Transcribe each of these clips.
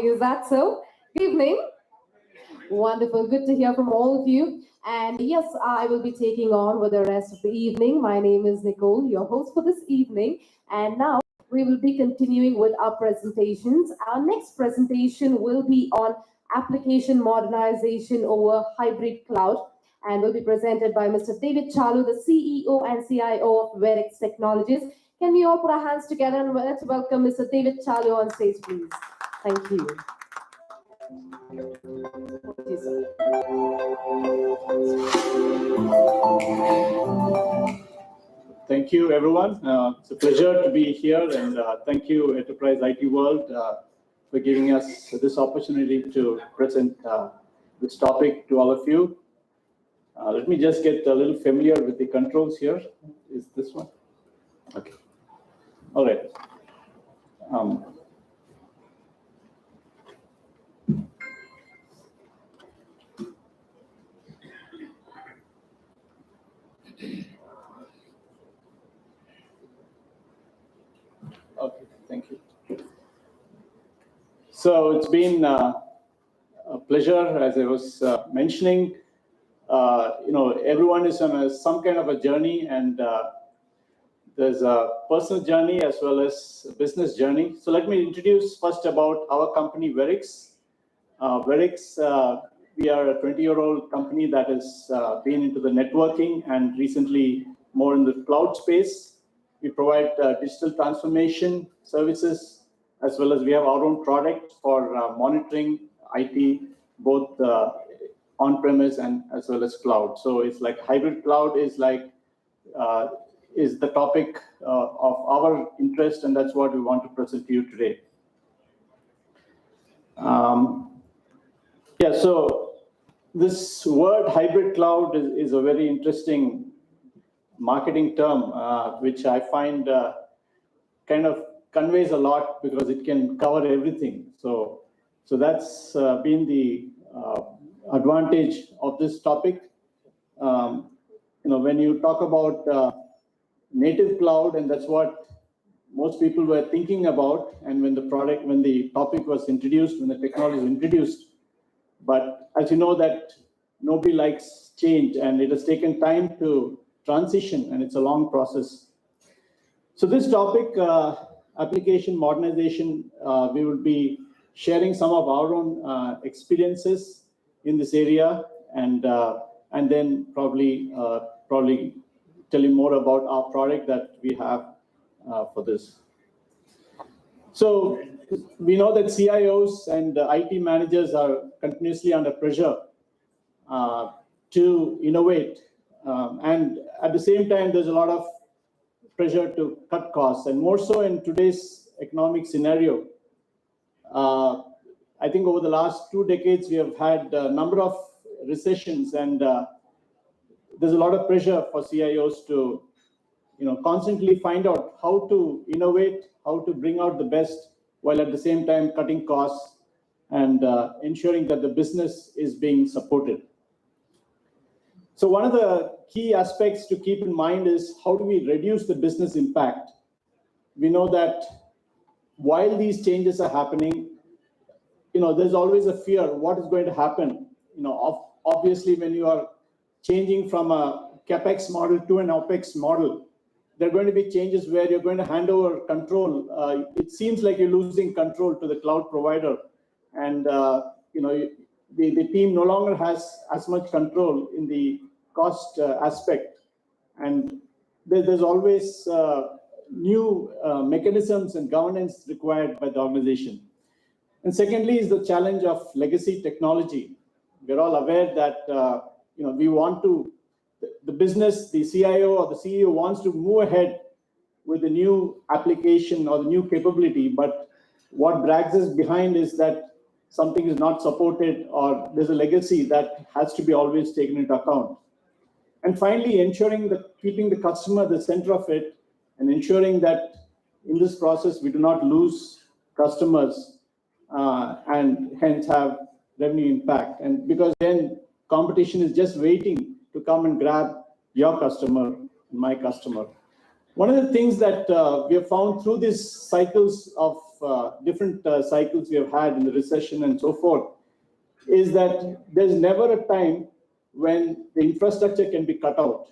morning. Is that so? Good evening. Wonderful. Good to hear from all of you. And yes, I will be taking on with the rest of the evening. My name is Nicole, your host for this evening. And now we will be continuing with our presentations. Our next presentation will be on application modernization over hybrid cloud and will be presented by Mr. David Chalu, the CEO and CIO of Verix Technologies. Can we all put our hands together and let's welcome Mr. David Chalu on stage, please. Thank you. Thank you, everyone. It's a pleasure to be here, and thank you, Enterprise IT World, for giving us this opportunity to present this topic to all of you. Let me just get a little familiar with the controls here. Is this one? Okay. All right. Okay, thank you. So it's been a pleasure, as I was mentioning. Everyone is on some kind of a journey, and there's a personal journey as well as a business journey. So let me introduce first about our company, Verix. Verix, we are a 20-year-old company that has been into the networking and recently more in the cloud space. We provide digital transformation services, as well as we have our own product for monitoring IT, both on-premise and as well as cloud. So it's like hybrid cloud is the topic of our interest, and that's what we want to present to you today. So this word hybrid cloud is a very interesting marketing term, which I find kind of conveys a lot because it can cover everything. So that's been the advantage of this topic. When you talk about native cloud, and that's what most people were thinking about, and when the topic was introduced, when the technology was introduced. But as you know, that nobody likes change, and it has taken time to transition, and it's a long process. So this topic, application modernization, we will be sharing some of our own experiences in this area, and then probably tell you more about our product that we have for this. So we know that CIOs and IT managers are continuously under pressure to innovate, and at the same time, there's a lot of pressure to cut costs, and more so in today's economic scenario. I think over the last 2 decades, we have had a number of recessions, and there's a lot of pressure for CIOs to constantly find out how to innovate, how to bring out the best, while at the same time cutting costs and ensuring that the business is being supported. So one of the key aspects to keep in mind is how do we reduce the business impact? We know that while these changes are happening, there's always a fear what is going to happen. Obviously, when you are changing from a CapEx model to an OpEx model, there are going to be changes where you're going to hand over control. It seems like you're losing control to the cloud provider, and the team no longer has as much control in the cost aspect, and there's always new mechanisms and governance required by the organization. And secondly is the challenge of legacy technology. We're all aware that we want to, the business, the CIO or the CEO wants to move ahead with the new application or the new capability, but what drags us behind is that something is not supported or there's a legacy that has to be always taken into account. And finally, ensuring that keeping the customer at the center of it and ensuring that in this process we do not lose customers and hence have revenue impact. And because then competition is just waiting to come and grab your customer, my customer. One of the things that we have found through these cycles of different cycles we have had in the recession and so forth, is that there's never a time when the infrastructure can be cut out.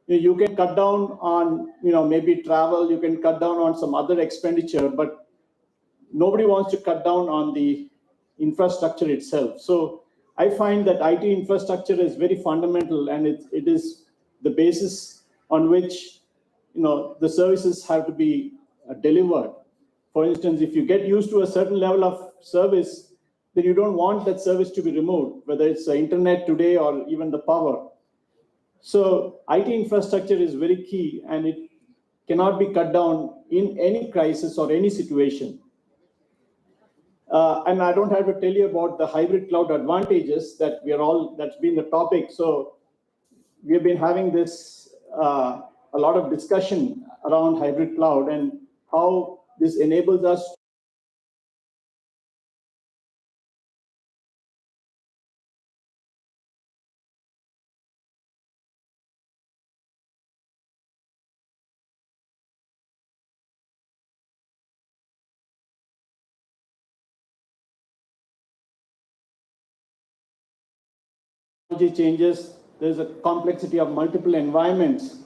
You can cut down on, maybe travel, you can cut down on some other expenditure, but nobody wants to cut down on the infrastructure itself. So I find that IT infrastructure is very fundamental, and it is the basis on which the services have to be delivered. For instance, if you get used to a certain level of service, then you don't want that service to be removed, whether it's the internet today or even the power. So IT infrastructure is very key, and it cannot be cut down in any crisis or any situation. And I don't have to tell you about the hybrid cloud advantages that's been the topic. So we've been having this, a lot of discussion around hybrid cloud and how this enables us technology changes, there's a complexity of multiple environments,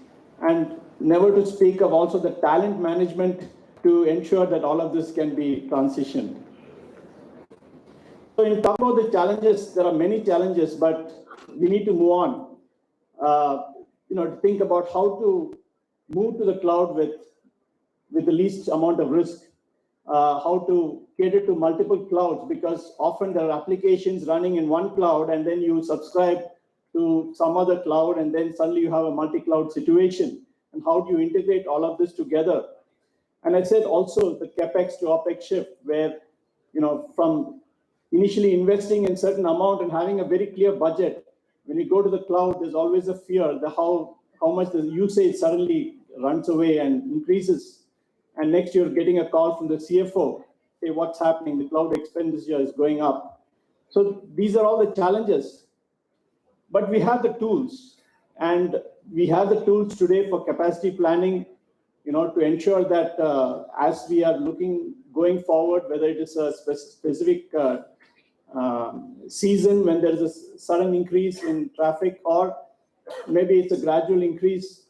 and never to speak of also the talent management to ensure that all of this can be transitioned. So in talking about the challenges, there are many challenges, but we need to move on. To think about how to move to the cloud with the least amount of risk, how to cater to multiple clouds, because often there are applications running in one cloud and then you subscribe to some other cloud and then suddenly you have a multi-cloud situation. And how do you integrate all of this together? And I said also the CapEx to OpEx shift, where, from initially investing in certain amount and having a very clear budget, when you go to the cloud, there's always a fear that how much the usage suddenly runs away and increases. And next you're getting a call from the CFO, say what's happening, the cloud expenditure is going up. So these are all the challenges. But we have the tools, and we have the tools today for capacity planning, to ensure that as we are going forward, whether it is a specific season when there is a sudden increase in traffic, or maybe it's a gradual increase,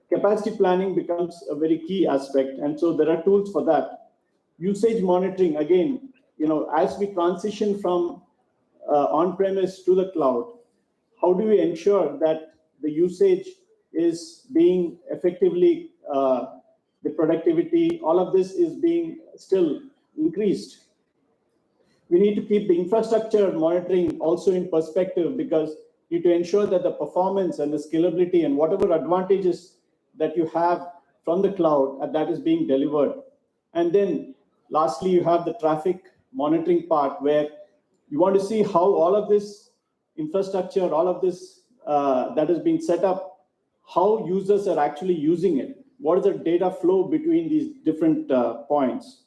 capacity planning becomes a very key aspect. And so there are tools for that. Usage monitoring, again, as we transition from on-premise to the cloud, how do we ensure that the usage is being effectively, the productivity, all of this is being still increased. We need to keep the infrastructure monitoring also in perspective, because you need to ensure that the performance and the scalability and whatever advantages that you have from the cloud, that is being delivered. And then lastly, you have the traffic monitoring part, where you want to see how all of this infrastructure, all of this that has been set up, how users are actually using it. What is the data flow between these different points?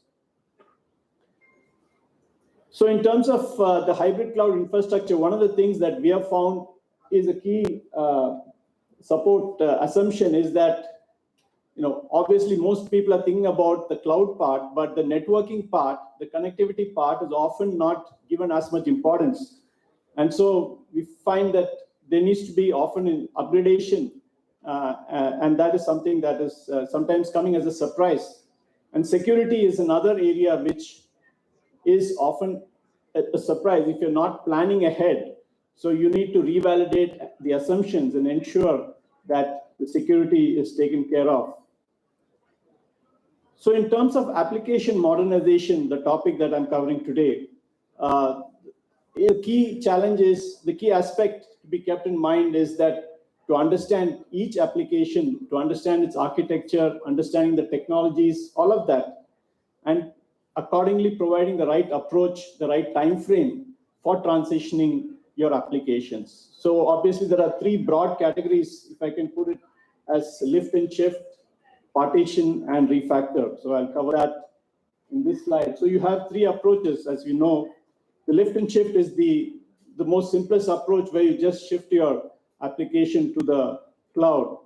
So in terms of the hybrid cloud infrastructure, one of the things that we have found is a key support assumption is that, obviously most people are thinking about the cloud part, but the networking part, the connectivity part is often not given as much importance. And so we find that there needs to be often an upgradation, and that is something that is sometimes coming as a surprise. And security is another area which is often a surprise if you're not planning ahead. So you need to revalidate the assumptions and ensure that the security is taken care of. So in terms of application modernization, the topic that I'm covering today, the key challenge is, the key aspect to be kept in mind is that to understand each application, to understand its architecture, understanding the technologies, all of that, and accordingly providing the right approach, the right time frame for transitioning your applications. So obviously there are three broad categories, if I can put it, as lift and shift, partition, and refactor. So I'll cover that in this slide. So you have three approaches, as you know. The lift and shift is the most simplest approach, where you just shift your application to the cloud,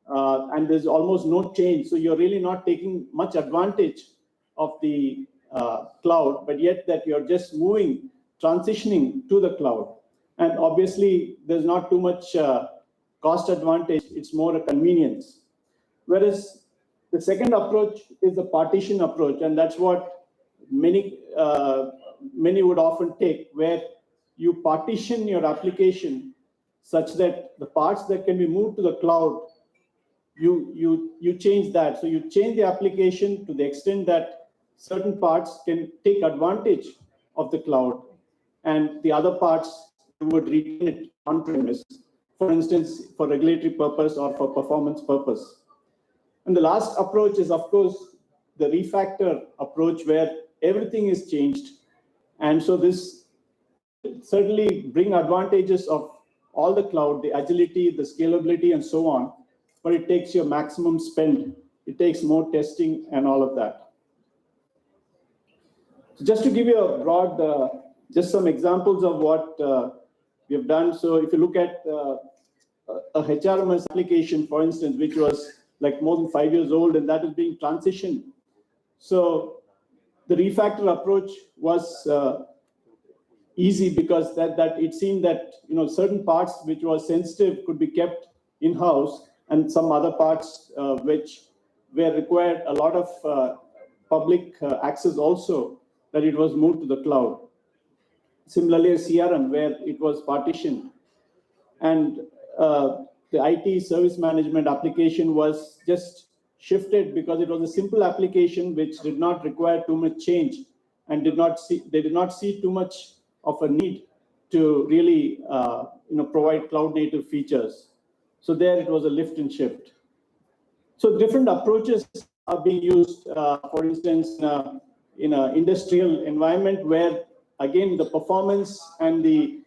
and there's almost no change. So you're really not taking much advantage of the cloud, but yet that you're just transitioning to the cloud. And obviously, there's not too much cost advantage. It's more a convenience. Whereas the second approach is the partition approach, and that's what many would often take, where you partition your application such that the parts that can be moved to the cloud, you change that. So you change the application to the extent that certain parts can take advantage of the cloud, and the other parts you would retain it on-premise, for instance, for regulatory purpose or for performance purpose. And the last approach is, of course, the refactor approach, where everything is changed. And so this certainly bring advantages of all the cloud, the agility, the scalability, and so on, but it takes your maximum spend. It takes more testing and all of that. So just to give you a broad, just some examples of what we have done. So if you look at a HRMS application, for instance, which was like more than 5 years old, and that is being transitioned. So the refactor approach was easy, because that it seemed that certain parts which were sensitive could be kept in-house, and some other parts which were required a lot of public access also, that it was moved to the cloud. Similarly, a CRM, where it was partitioned, and the IT service management application was just shifted because it was a simple application which did not require too much change, and they did not see too much of a need to really provide cloud native features. So there it was a lift and shift. So different approaches are being used, for instance, in an industrial environment, where again the performance and the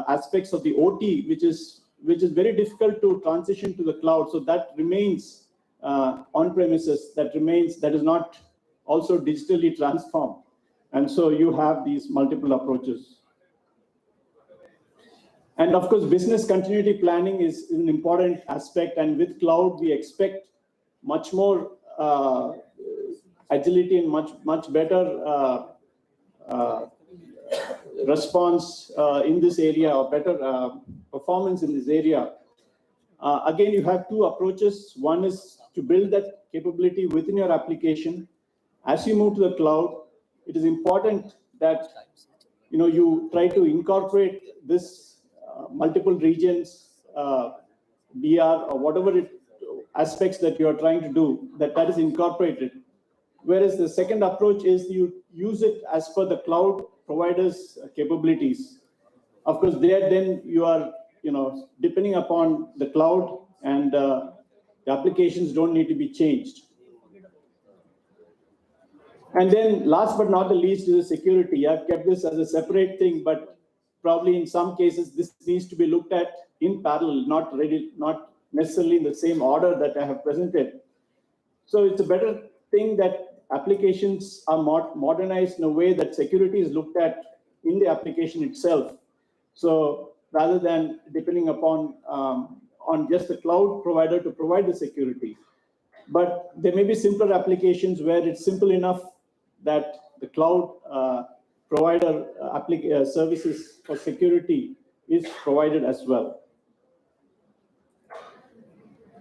aspects of the OT, which is very difficult to transition to the cloud. So that remains on premises, that is not also digitally transformed. And so you have these multiple approaches. And of course, business continuity planning is an important aspect. And with cloud, we expect much more agility and much better response in this area, or better performance in this area. Again, you have two approaches. One is to build that capability within your application. As you move to the cloud, it is important that you try to incorporate this multiple regions, DR, or whatever aspects that you are trying to do, that is incorporated. Whereas the second approach is you use it as per the cloud providers' capabilities. Of course, there then you are depending upon the cloud, and the applications don't need to be changed. And then last but not the least is the security. I've kept this as a separate thing, but probably in some cases this needs to be looked at in parallel, not necessarily in the same order that I have presented. So it's a better thing that applications are modernized in a way that security is looked at in the application itself. So rather than depending upon on just the cloud provider to provide the security. But there may be simpler applications where it's simple enough that the cloud provider services for security is provided as well.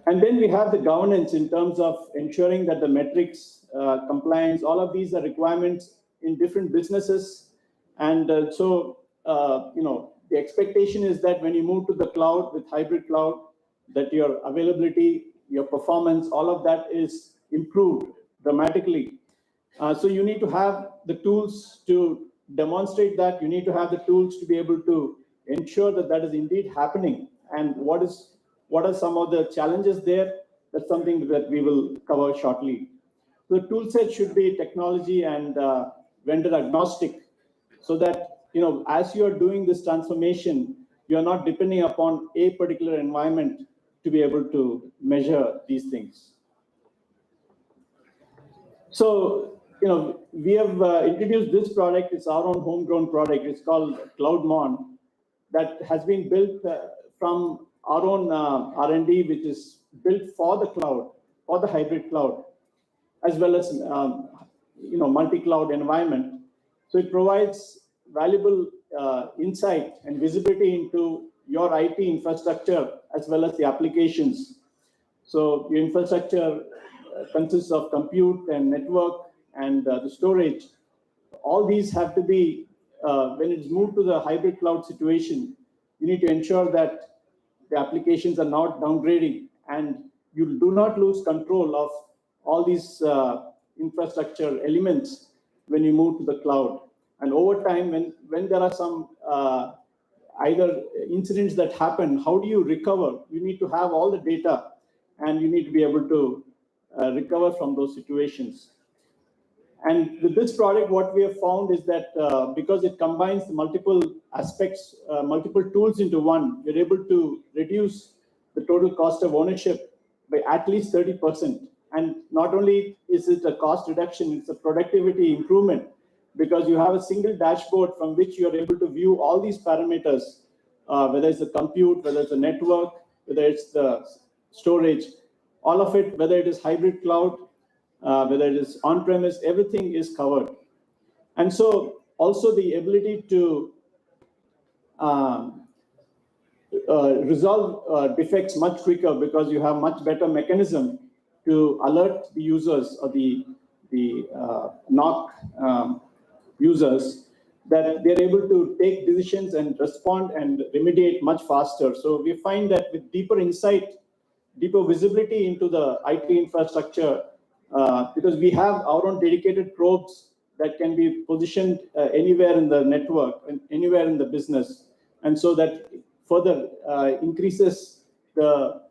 And then we have the governance in terms of ensuring that the metrics, compliance, all of these are requirements in different businesses. And so, the expectation is that when you move to the cloud with hybrid cloud, that your availability, your performance, all of that is improved dramatically. So you need to have the tools to demonstrate that. You need to have the tools to be able to ensure that that is indeed happening. And what are some of the challenges there? That's something that we will cover shortly. The tool set should be technology and vendor agnostic, so that as you are doing this transformation, you are not depending upon a particular environment to be able to measure these things. So, we have introduced this product. It's our own homegrown product. It's called CloudMon, that has been built from our own R&D, which is built for the cloud, for the hybrid cloud, as well as multi-cloud environment. So it provides valuable insight and visibility into your IT infrastructure as well as the applications. So your infrastructure consists of compute and network and the storage. All these have to be, when it's moved to the hybrid cloud situation, you need to ensure that the applications are not downgrading and you do not lose control of all these infrastructure elements when you move to the cloud. And over time, when there are some either incidents that happen, how do you recover? You need to have all the data and you need to be able to recover from those situations. And with this product, what we have found is that because it combines multiple aspects, multiple tools into one, we're able to reduce the total cost of ownership by at least 30%. And not only is it a cost reduction, it's a productivity improvement because you have a single dashboard from which you are able to view all these parameters, whether it's the compute, whether it's the network, whether it's the storage, all of it, whether it is hybrid cloud, whether it is on-premise, everything is covered. And so also the ability to resolve defects much quicker because you have much better mechanism to alert the users or the NOC users that they're able to take decisions and respond and remediate much faster. So we find that with deeper insight, deeper visibility into the IT infrastructure, because we have our own dedicated probes that can be positioned anywhere in the network and anywhere in the business. And so that further reduces the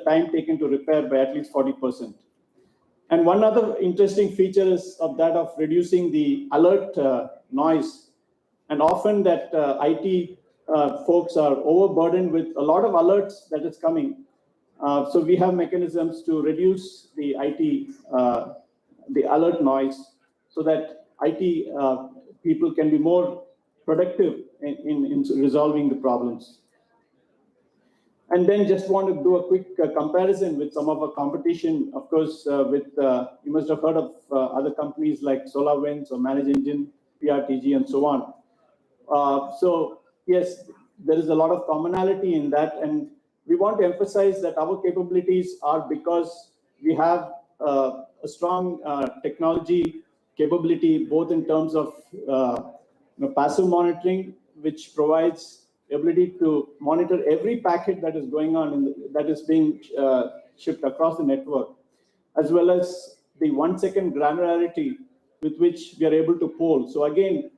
time taken to repair by at least 40%. And one other interesting feature is of that of reducing the alert noise. And often that IT folks are overburdened with a lot of alerts that is coming. So we have mechanisms to reduce the the alert noise so that IT people can be more productive in resolving the problems. And then just want to do a quick comparison with some of our competition. Of course, you must have heard of other companies like SolarWinds or ManageEngine, PRTG, and so on. So yes, there is a lot of commonality in that. And we want to emphasize that our capabilities are because we have a strong technology capability, both in terms of passive monitoring, which provides the ability to monitor every packet that is going on, that is being shipped across the network, as well as the 1 second granularity with which we are able to poll. So again,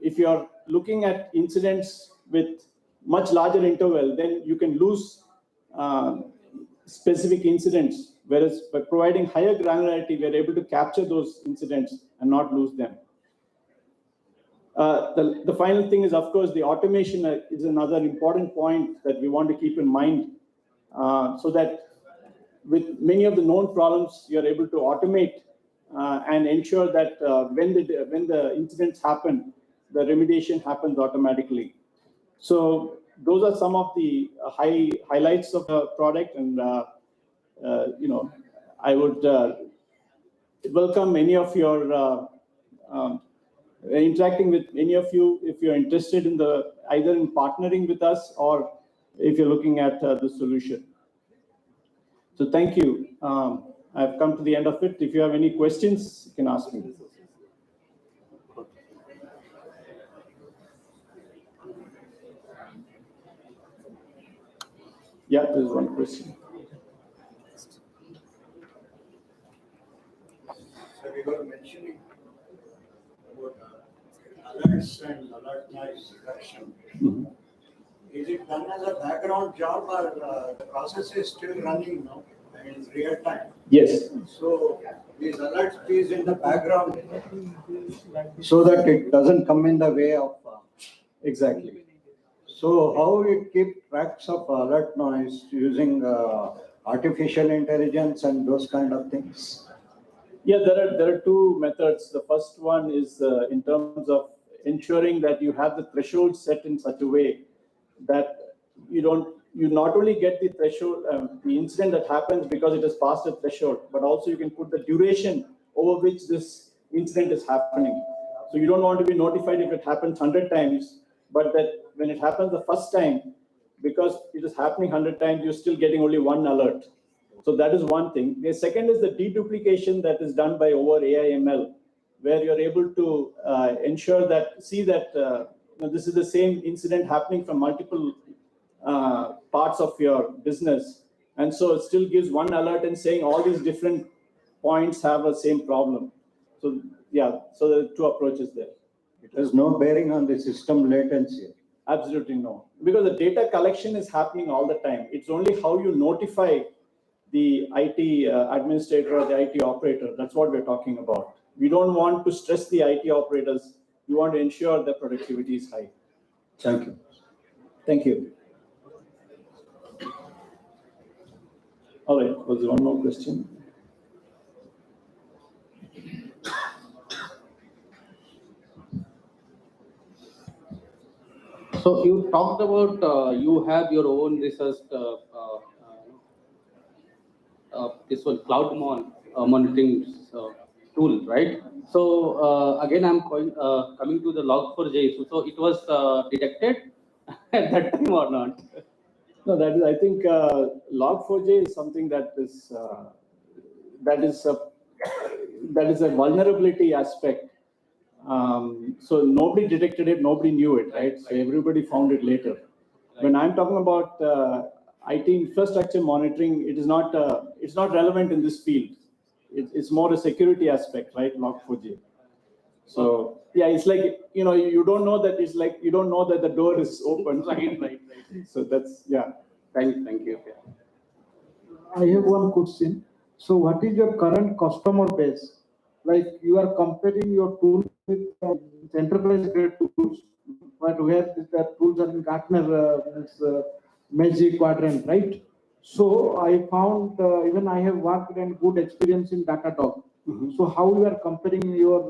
if you are looking at incidents with much larger interval, then you can lose specific incidents, whereas by providing higher granularity, we are able to capture those incidents and not lose them. The final thing is, of course, the automation is another important point that we want to keep in mind, so that with many of the known problems, you are able to automate and ensure that when the incidents happen, the remediation happens automatically. So those are some of the highlights of the product, and I would welcome any of your interacting with any of you if you're interested in either in partnering with us or if you're looking at the solution. So thank you. I've come to the end of it. If you have any questions, you can ask me. Yeah, there's one question. So we were mentioning about alerts and alert noise reduction. Mm-hmm. Is it done as a background job, or the process is still running now in real time? Yes. So these alerts is in the background so that it doesn't come in the way of. Exactly. So how it keep tracks of alert noise using artificial intelligence and those kind of things? Yeah, there are two methods. The first one is in terms of ensuring that you have the threshold set in such a way that you not only get the threshold, the incident that happens because it is past the threshold, but also you can put the duration over which this incident is happening. So you don't want to be notified if it happens 100 times, but that when it happens the first time, because it is happening 100 times, you're still getting only one alert. So that is one thing. The second is the deduplication that is done by over AI/ML, where you're able to ensure that, see that this is the same incident happening from multiple parts of your business. And so it still gives one alert and saying all these different points have the same problem. So yeah, so there are two approaches there. It has no bearing on the system latency. Absolutely no, because the data collection is happening all the time. It's only how you notify the IT administrator or the IT operator. That's what we're talking about. We don't want to stress the IT operators. We want to ensure that productivity is high. Thank you. Thank you. All right, was there one more question? So you talked about you have your own research, this one monitoring tool, right? So again, I'm coming to the log4j issue. So it was detected at that time or not? No, that is, I think log4j is something that is a vulnerability aspect. So nobody detected it, nobody knew it, right? So everybody found it later. When I'm talking about IT infrastructure monitoring, it's not relevant in this field. It's more a security aspect, right? Log4j. So yeah, it's like, you don't know that, it's like you don't know that the door is open. Right. So that's, yeah. Thank you. I have one question. So what is your current customer base? Like you are comparing your tool with enterprise grade tools, but where the tools are in Gartner Magic Quadrant, right? So I found even I have worked and good experience in Datadog. So how you are comparing your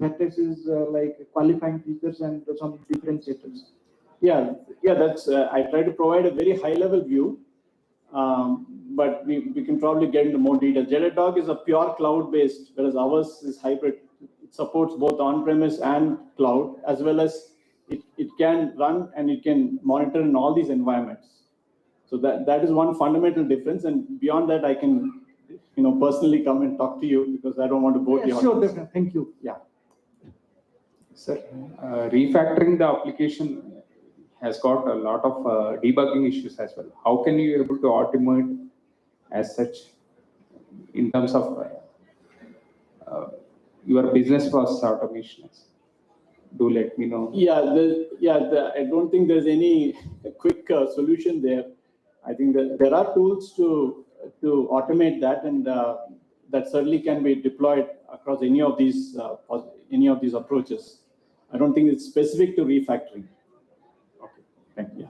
vertices like qualifying features and some differentiators? Yeah, that's, I try to provide a very high level view, but we can probably get into more detail. Datadog is a pure cloud based, whereas ours is hybrid. It supports both on-premise and cloud, as well as it can run and it can monitor in all these environments. So that is one fundamental difference. And beyond that, I can personally come and talk to you, because I don't want to bore the audience. Sure, definitely. Thank you. Yeah. Sir, refactoring the application has got a lot of debugging issues as well. How can you able to automate as such in terms of your business process automations? Do let me know. I don't think there's any quick solution there. I think that there are tools to automate that, and that certainly can be deployed across any of these approaches. I don't think it's specific to refactoring. Okay, thank you.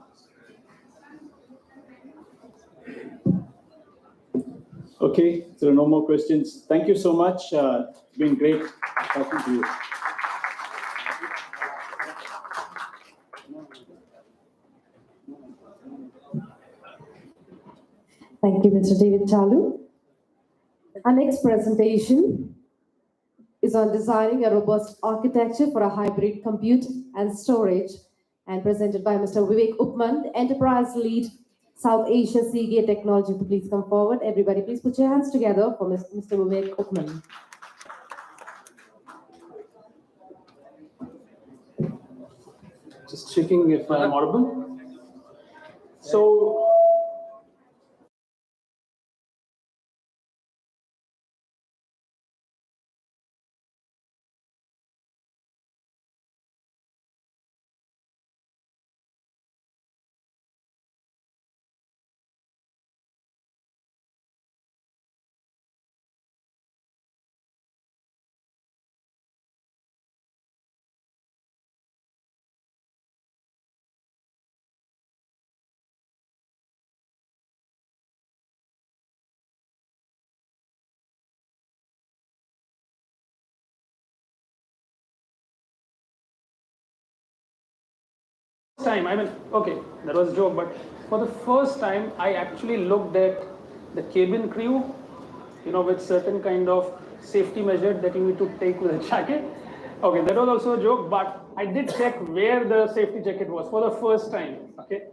Okay, so there are no more questions. Thank you so much. It's been great talking to you. Thank you, Mr. David Chalu. Our next presentation is on designing a robust architecture for a hybrid compute and storage, and presented by Mr. Vivek Upman, Enterprise Lead, South Asia Seagate Technology. Please come forward. Everybody, please put your hands together for Mr. Vivek Upman. Just checking if I am audible. So, time, okay, that was a joke, but for the first time, I actually looked at the cabin crew, with certain kind of safety measure that you need to take with a jacket. Okay, that was also a joke, but I did check where the safety jacket was for the first time. Okay,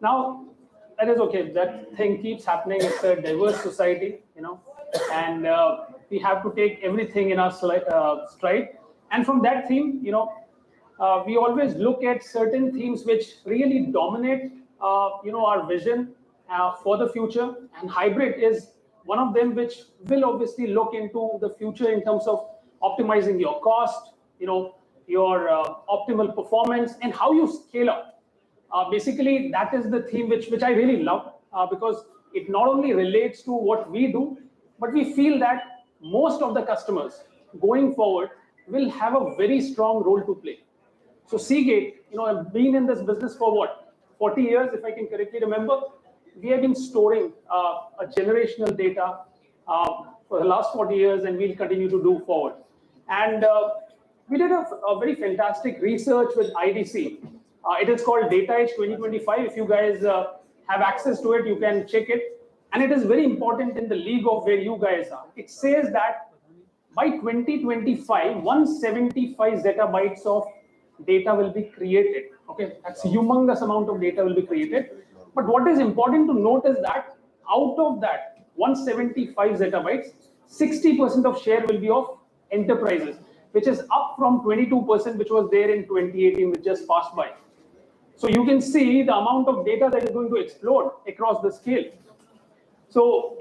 now that is okay. That thing keeps happening. It's a diverse society, and we have to take everything in our stride. And from that theme, we always look at certain themes which really dominate, our vision for the future. And hybrid is one of them, which will obviously look into the future in terms of optimizing your cost, your optimal performance, and how you scale up. Basically, that is the theme which I really love because it not only relates to what we do, but we feel that most of the customers going forward will have a very strong role to play. So Seagate, I've been in this business for what, 40 years, if I can correctly remember. We have been storing a generational data for the last 40 years, and we'll continue to do forward. And we did a very fantastic research with IDC. It is called Data Edge 2025. If you guys have access to it, you can check it. And it is very important in the league of where you guys are. It says that by 2025, 175 zettabytes of data will be created. Okay, that's a humongous amount of data will be created. But what is important to note is that out of that 175 zettabytes, 60% of share will be of enterprises, which is up from 22%, which was there in 2018, which just passed by. So you can see the amount of data that is going to explode across the scale. So,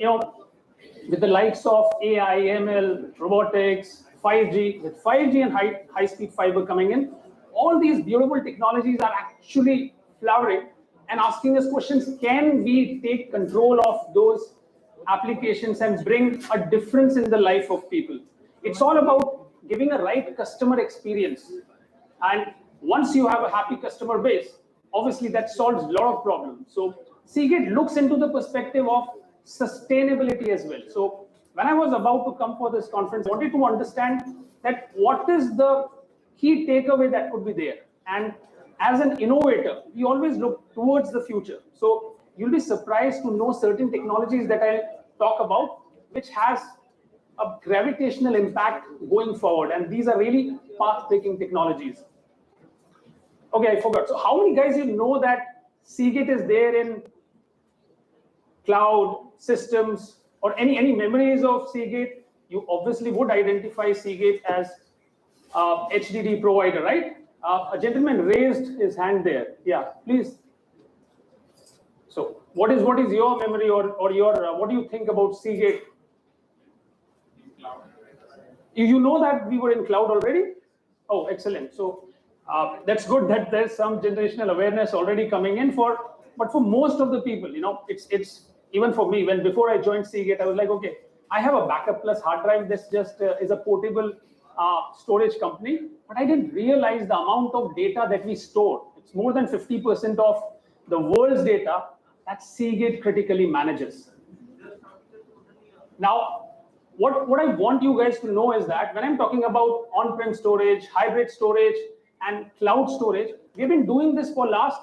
with the likes of AI, ML, robotics, 5G, with 5G and high-speed fiber coming in, all these beautiful technologies are actually flowering and asking us questions. Can we take control of those applications and bring a difference in the life of people? It's all about giving a right customer experience. And once you have a happy customer base, obviously that solves a lot of problems. So Seagate looks into the perspective of sustainability as well. So when I was about to come for this conference, I wanted to understand that what is the key takeaway that could be there. And as an innovator, we always look towards the future. So you'll be surprised to know certain technologies that I talk about, which has a gravitational impact going forward. And these are really path-breaking technologies. Okay, I forgot. So how many guys know that Seagate is there in cloud systems or any memories of Seagate? You obviously would identify Seagate as HDD provider, right? A gentleman raised his hand there. Yeah, please. So what is your memory or your what do you think about Seagate? You know that we were in cloud already? Oh, excellent. So that's good that there's some generational awareness already coming in but for most of the people, it's even for me, before I joined Seagate, I was like, okay, I have a backup plus hard drive. This just is a portable storage company, but I didn't realize the amount of data that we store. It's more than 50% of the world's data that Seagate critically manages. Now, what I want you guys to know is that when I'm talking about on-prem storage, hybrid storage, and cloud storage, we've been doing this for last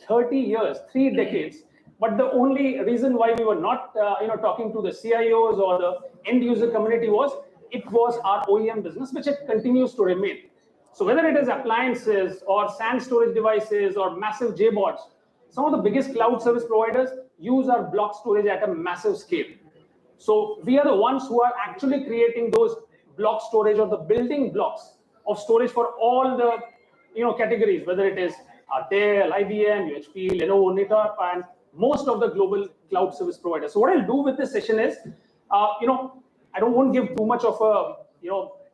30 years, 3 decades. But the only reason why we were not, talking to the CIOs or the end user community was it was our OEM business, which it continues to remain. So whether it is appliances or SAN storage devices or massive JBots, some of the biggest cloud service providers use our block storage at a massive scale. So we are the ones who are actually creating those block storage or the building blocks of storage for all the categories, whether it is Dell, IBM, UHP, Lenovo, NetApp, and most of the global cloud service providers. So what I'll do with this session is, I don't want to give too much of a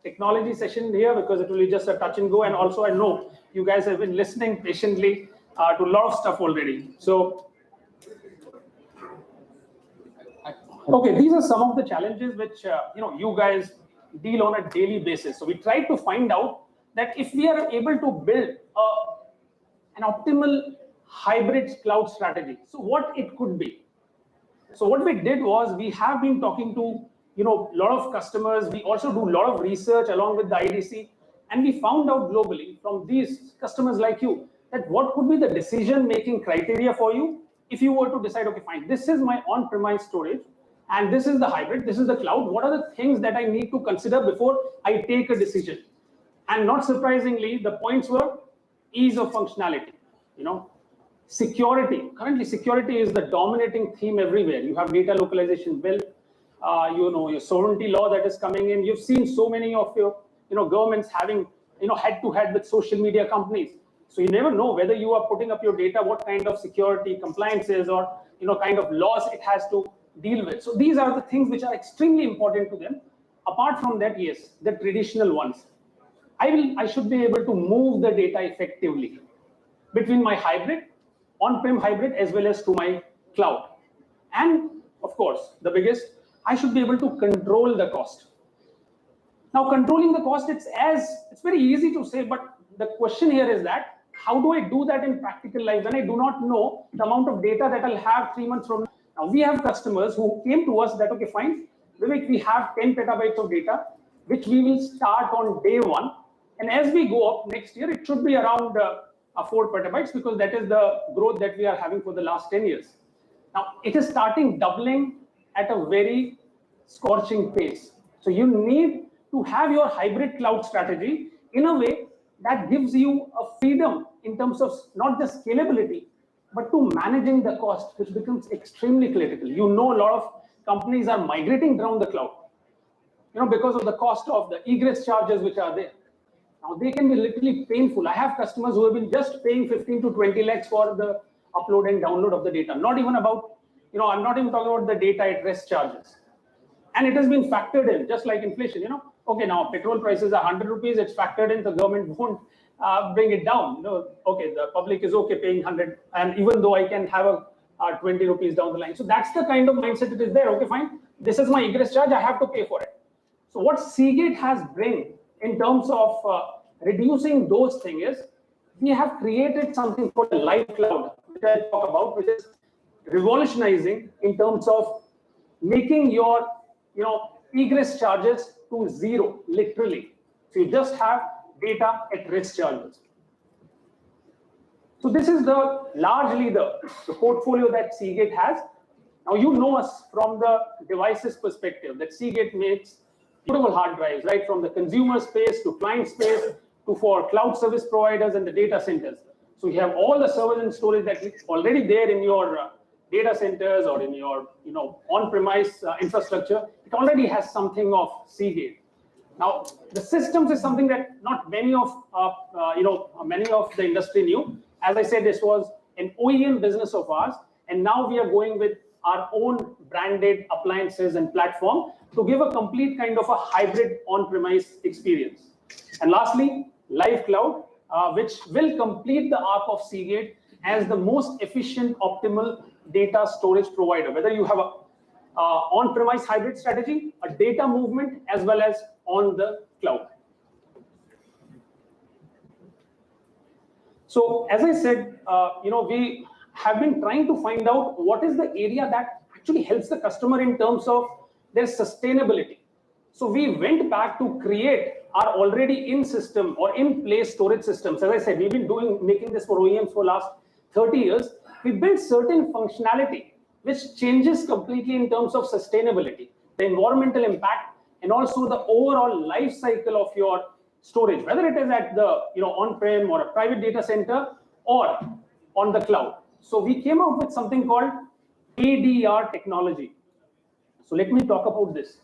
technology session here because it will be just a touch and go. And also I know you guys have been listening patiently to a lot of stuff already. So, okay, these are some of the challenges which you guys deal on a daily basis. So we try to find out that if we are able to build an optimal hybrid cloud strategy, so what it could be. So what we did was we have been talking to a lot of customers. We also do a lot of research along with the IDC, and we found out globally from these customers like you that what could be the decision-making criteria for you if you were to decide, okay, fine, this is my on-premise storage. And this is the hybrid, this is the cloud. What are the things that I need to consider before I take a decision? And not surprisingly, the points were ease of functionality, security. Currently, security is the dominating theme everywhere. You have data localization bill, your sovereignty law that is coming in. You've seen so many of your, governments having, head-to-head with social media companies. So you never know whether you are putting up your data, what kind of security compliances or, kind of laws it has to deal with. So these are the things which are extremely important to them. Apart from that, yes, the traditional ones. I should be able to move the data effectively between my hybrid, on-prem hybrid, as well as to my cloud. And of course, the biggest, I should be able to control the cost. Now, controlling the cost, it's very easy to say, but the question here is that, how do I do that in practical life when I do not know the amount of data that I'll have 3 months from now? Now, we have customers who came to us that, okay, fine, Vivek, we have 10 petabytes of data, which we will start on day 1. And as we go up next year, it should be around 4 petabytes, because that is the growth that we are having for the last 10 years. Now, it is starting doubling at a very scorching pace. So you need to have your hybrid cloud strategy in a way that gives you a freedom in terms of not just scalability, but to managing the cost, which becomes extremely critical. A lot of companies are migrating down the cloud, because of the cost of the egress charges which are there. Now, they can be literally painful. I have customers who have been just paying 15 to 20 lakhs for the upload and download of the data. Not even about, I'm not even talking about the data at rest charges. And it has been factored in, just like inflation, Okay, now petrol prices are 100 rupees, it's factored in, the government won't bring it down. Okay, the public is okay paying 100, and even though I can have a 20 rupees down the line. So that's the kind of mindset it is there. Okay, fine, this is my egress charge, I have to pay for it. So what Seagate has bring in terms of reducing those things is, we have created something called a live cloud, which I talk about, which is revolutionizing in terms of making your egress charges to 0, literally. So you just have data at rest charges. So this is largely the portfolio that Seagate has. Now, you know us from the devices perspective, that Seagate makes beautiful hard drives, right? From the consumer space to client space to for cloud service providers and the data centers. So you have all the servers and storage that is already there in your data centers or in your on-premise infrastructure. It already has something of Seagate. Now, the systems is something that not many of the industry knew. As I said, this was an OEM business of ours, and now we are going with our own branded appliances and platform to give a complete kind of a hybrid on-premise experience. And lastly, Live Cloud, which will complete the arc of Seagate as the most efficient, optimal data storage provider, whether you have a on-premise hybrid strategy, a data movement, as well as on the cloud. So as I said, we have been trying to find out what is the area that actually helps the customer in terms of their sustainability. So we went back to create our already in system or in place storage systems. As I said, we've been making this for OEMs for last 30 years. We built certain functionality which changes completely in terms of sustainability, the environmental impact, and also the overall life cycle of your storage, whether it is at the on-prem or a private data center or on the cloud. So we came out with something called ADR technology. So let me talk about this.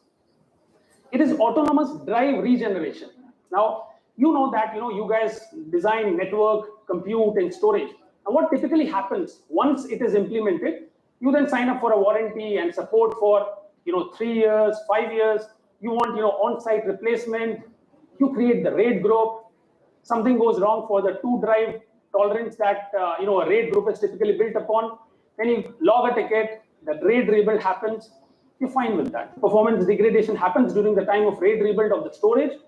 It is autonomous drive regeneration. Now, you know that you guys design network, compute, and storage. Now, what typically happens once it is implemented, you then sign up for a warranty and support for 3 years, 5 years. You want on-site replacement. You create the RAID group. Something goes wrong for the 2-drive tolerance that a RAID group is typically built upon. Then you log a ticket. The RAID rebuild happens. You're fine with that. Performance degradation happens during the time of RAID rebuild of the storage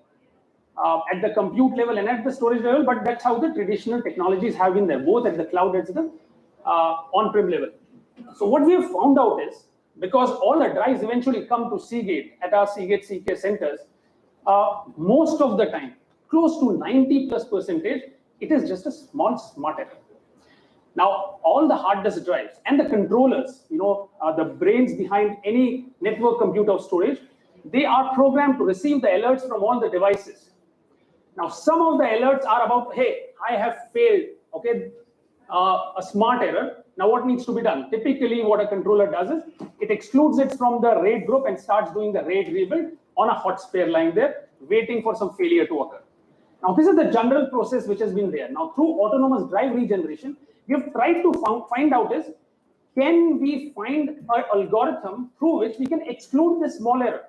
at the compute level and at the storage level, but that's how the traditional technologies have been there, both at the cloud and the on-prem level. So what we have found out is, because all the drives eventually come to Seagate at our Seagate CK centers, most of the time, close to 90+%, it is just a small smart error. Now, all the hard disk drives and the controllers, the brains behind any network computer storage, they are programmed to receive the alerts from all the devices. Now, some of the alerts are about, hey, I have failed, okay, a smart error. Now, what needs to be done? Typically, what a controller does is it excludes it from the RAID group and starts doing the RAID rebuild on a hot spare line there, waiting for some failure to occur. Now, this is the general process which has been there. Now, through autonomous drive regeneration, we have tried to find out is, can we find an algorithm through which we can exclude this small error,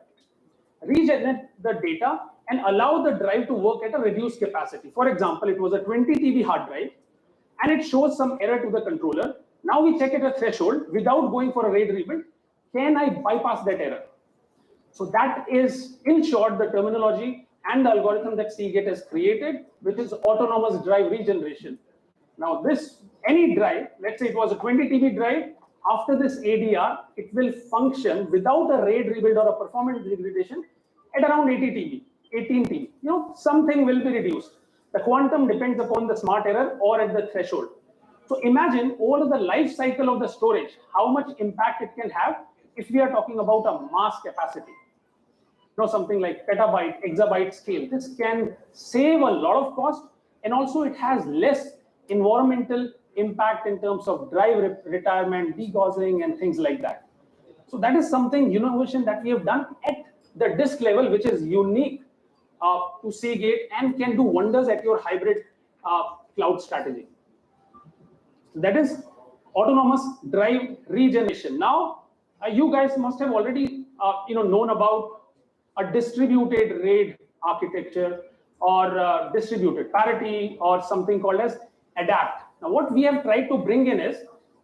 regenerate the data, and allow the drive to work at a reduced capacity. For example, it was a 20 TB hard drive, and it shows some error to the controller. Now we check at a threshold without going for a RAID rebuild. Can I bypass that error? So that is, in short, the terminology and the algorithm that Seagate has created, which is autonomous drive regeneration. Now this, any drive, let's say it was a 20 TB drive, after this ADR, it will function without a RAID rebuild or a performance degradation at around 80 TB, 18 TB. Something will be reduced. The quantum depends upon the smart error or at the threshold. So imagine over the life cycle of the storage, how much impact it can have if we are talking about a mass capacity. Something like petabyte, exabyte scale. This can save a lot of cost, and also it has less environmental impact in terms of drive retirement, degaussing, and things like that. So that is something innovation that we have done at the disk level, which is unique to Seagate and can do wonders at your hybrid cloud strategy. So that is autonomous drive regeneration. Now, you guys must have already known about a distributed RAID architecture or distributed parity or something called as adapt. Now, what we have tried to bring in is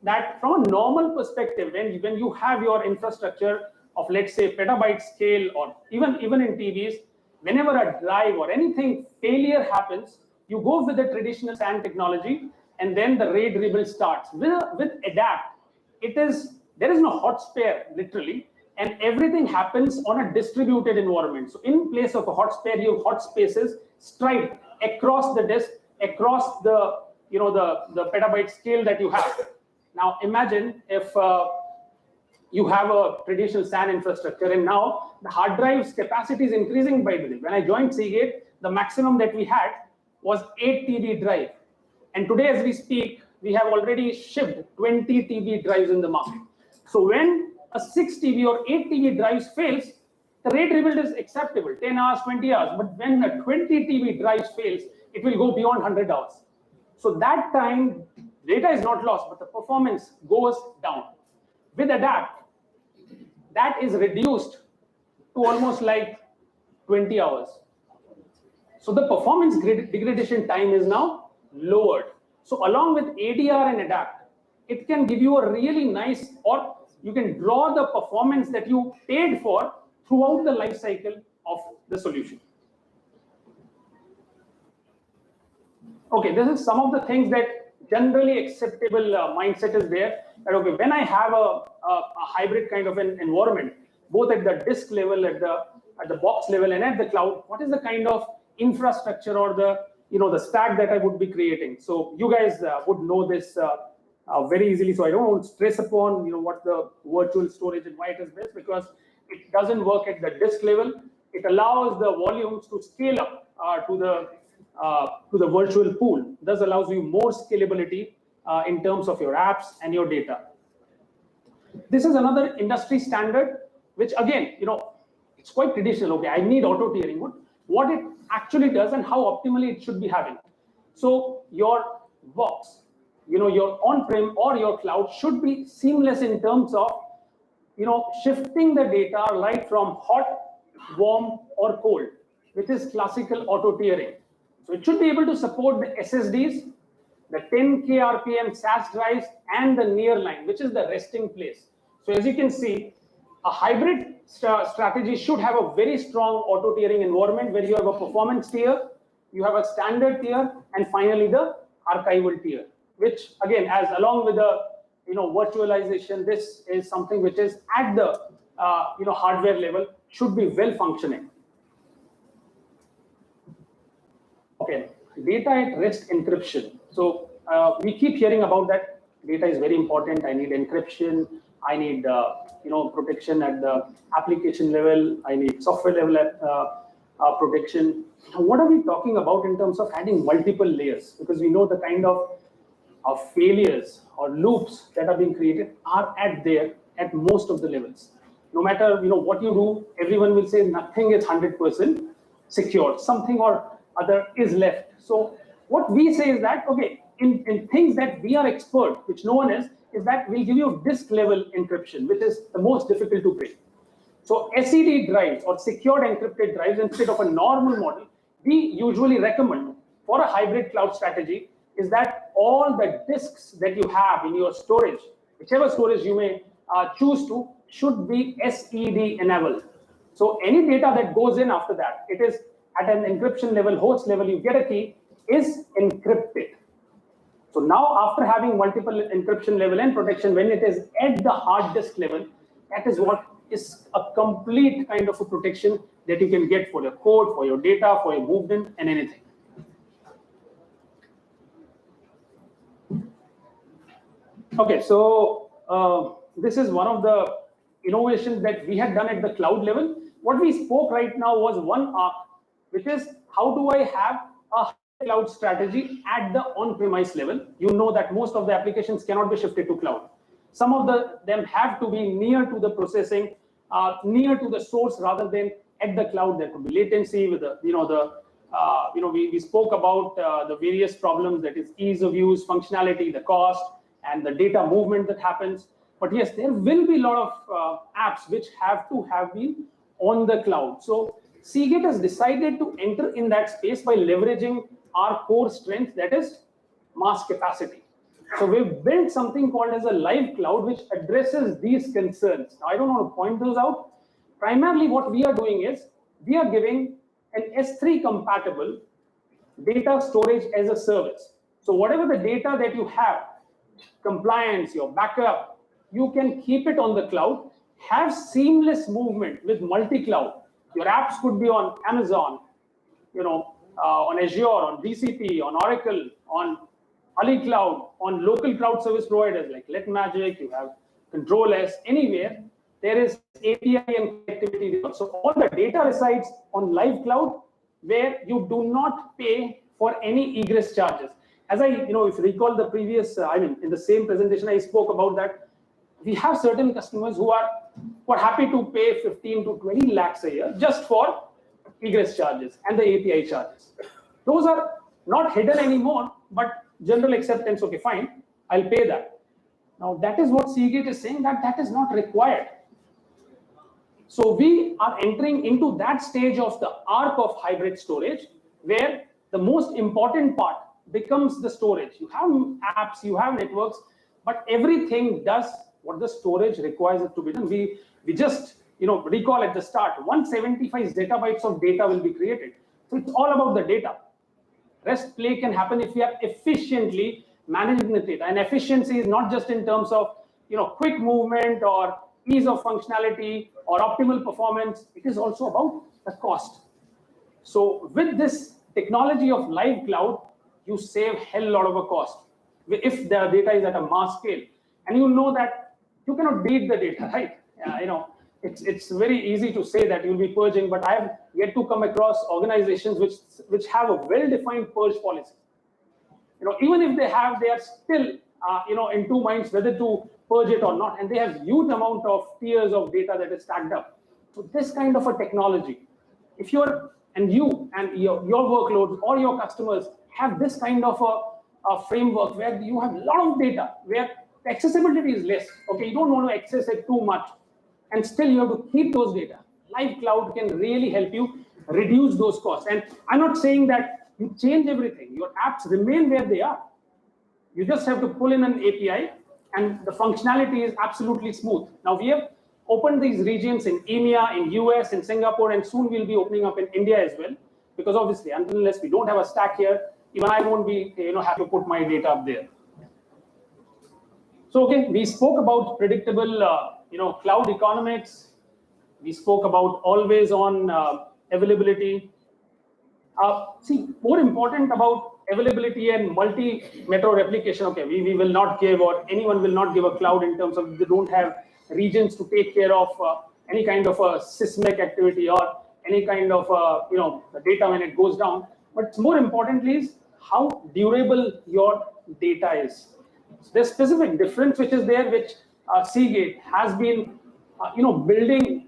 that from a normal perspective, when you have your infrastructure of, let's say, petabyte scale, or even in TVs, whenever a drive or anything failure happens, you go with the traditional SAN technology, and then the RAID rebuild starts. With adapt, there is no hot spare, literally, and everything happens on a distributed environment. So in place of a hot spare, you have hot spaces striped across the disk, across the petabyte scale that you have. Now imagine if you have a traditional SAN infrastructure, and now the hard drive's capacity is increasing by the day. When I joined Seagate, the maximum that we had was 8 TB drive. And today, as we speak, we have already shipped 20 TB drives in the market. So when a 6 TB or 8 TB drives fails, the RAID rebuild is acceptable, 10 hours, 20 hours. But when a 20 TB drive fails, it will go beyond 100 hours. So that time, data is not lost, but the performance goes down. With adapt, that is reduced to almost like 20 hours. So the performance degradation time is now lowered. So along with ADR and adapt, it can give you a really nice, or you can draw the performance that you paid for throughout the life cycle of the solution. Okay, this is some of the things that generally acceptable mindset is there. That okay, when I have a hybrid kind of an environment, both at the disk level, at the box level, and at the cloud, what is the kind of infrastructure or the stack that I would be creating? So you guys would know this very easily. So I don't want to stress upon what the virtual storage and why it is best, because it doesn't work at the disk level. It allows the volumes to scale up to the virtual pool. Thus allows you more scalability in terms of your apps and your data. This is another industry standard, which again, it's quite traditional. Okay, I need auto tiering. What it actually does and how optimally it should be having. So your box, your on-prem or your cloud should be seamless in terms of, shifting the data right from hot, warm, or cold, which is classical auto tiering. So it should be able to support the SSDs, the 10K RPM SAS drives, and the nearline, which is the resting place. So as you can see, a hybrid strategy should have a very strong auto tiering environment where you have a performance tier, you have a standard tier, and finally the archival tier, which again, as along with the virtualization, this is something which is at the hardware level should be well functioning. Okay, data at rest encryption. So we keep hearing about that data is very important. I need encryption. I need protection at the application level. I need software level protection. Now, what are we talking about in terms of adding multiple layers? Because we know the kind of failures or loops that are being created are at most of the levels. No matter what you do, everyone will say nothing is 100% secure. Something or other is left. So what we say is that, okay, in things that we are expert, which no one is that we'll give you disk level encryption, which is the most difficult to break. So SED drives or secured encrypted drives instead of a normal model, we usually recommend for a hybrid cloud strategy is that all the disks that you have in your storage, whichever storage you may choose to, should be SED enabled. So any data that goes in after that, it is at an encryption level, host level, you get a key, is encrypted. So now after having multiple encryption level and protection, when it is at the hard disk level, that is what is a complete kind of a protection that you can get for your code, for your data, for your movement and anything. Okay, so this is one of the innovations that we had done at the cloud level. What we spoke right now was one arc, which is how do I have a cloud strategy at the on-premise level. You know that most of the applications cannot be shifted to cloud. Some of them have to be near to the processing, near to the source rather than at the cloud. There could be latency with we spoke about the various problems, that is ease of use, functionality, the cost, and the data movement that happens. But yes, there will be a lot of apps which have to have been on the cloud. So Seagate has decided to enter in that space by leveraging our core strength, that is mass capacity. So we've built something called as a live cloud, which addresses these concerns. Now, I don't want to point those out. Primarily, what we are doing is we are giving an S3 compatible data storage as a service. So whatever the data that you have, compliance, your backup, you can keep it on the cloud, have seamless movement with multi-cloud. Your apps could be on Amazon, on Azure, on GCP, on Oracle, on Ali Cloud, on local cloud service providers like LetMagic, you have ControlS, anywhere, there is API and connectivity. So all the data resides on live cloud where you do not pay for any egress charges. As if you recall the previous, in the same presentation, I spoke about that. We have certain customers who are happy to pay 15 to 20 lakhs a year just for egress charges and the API charges. Those are not hidden anymore, but general acceptance, okay, fine, I'll pay that. Now, that is what Seagate is saying, that is not required. So we are entering into that stage of the arc of hybrid storage, where the most important part becomes the storage. You have apps, you have networks, but everything does what the storage requires it to be done. We just recall at the start, 175 zettabytes of data will be created. So it's all about the data. Rest play can happen if we are efficiently managing the data. And efficiency is not just in terms of quick movement or ease of functionality or optimal performance. It is also about the cost. So with this technology of live cloud, you save hell lot of a cost if the data is at a mass scale. And you know that you cannot delete the data, right? It's very easy to say that you'll be purging, but I have yet to come across organizations which have a well-defined purge policy. Even if they are still in two minds whether to purge it or not, and they have huge amount of tiers of data that is stacked up. So this kind of a technology, if you and your workloads or your customers have this kind of a framework where you have a lot of data, where the accessibility is less, okay, you don't want to access it too much, and still you have to keep those data. Live cloud can really help you reduce those costs. And I'm not saying that you change everything. Your apps remain where they are. You just have to pull in an API, and the functionality is absolutely smooth. Now, we have opened these regions in EMEA, in US, in Singapore, and soon we'll be opening up in India as well. Because obviously, unless we don't have a stack here, even I won't be have to put my data up there. So, okay, we spoke about predictable, cloud economics. We spoke about always on availability. See, more important about availability and multi-metro replication. Okay, we will not give, or anyone will not give a cloud in terms of they don't have regions to take care of any kind of a seismic activity or any kind of the data when it goes down. But more importantly is how durable your data is. So there's specific difference which is there, which Seagate has been building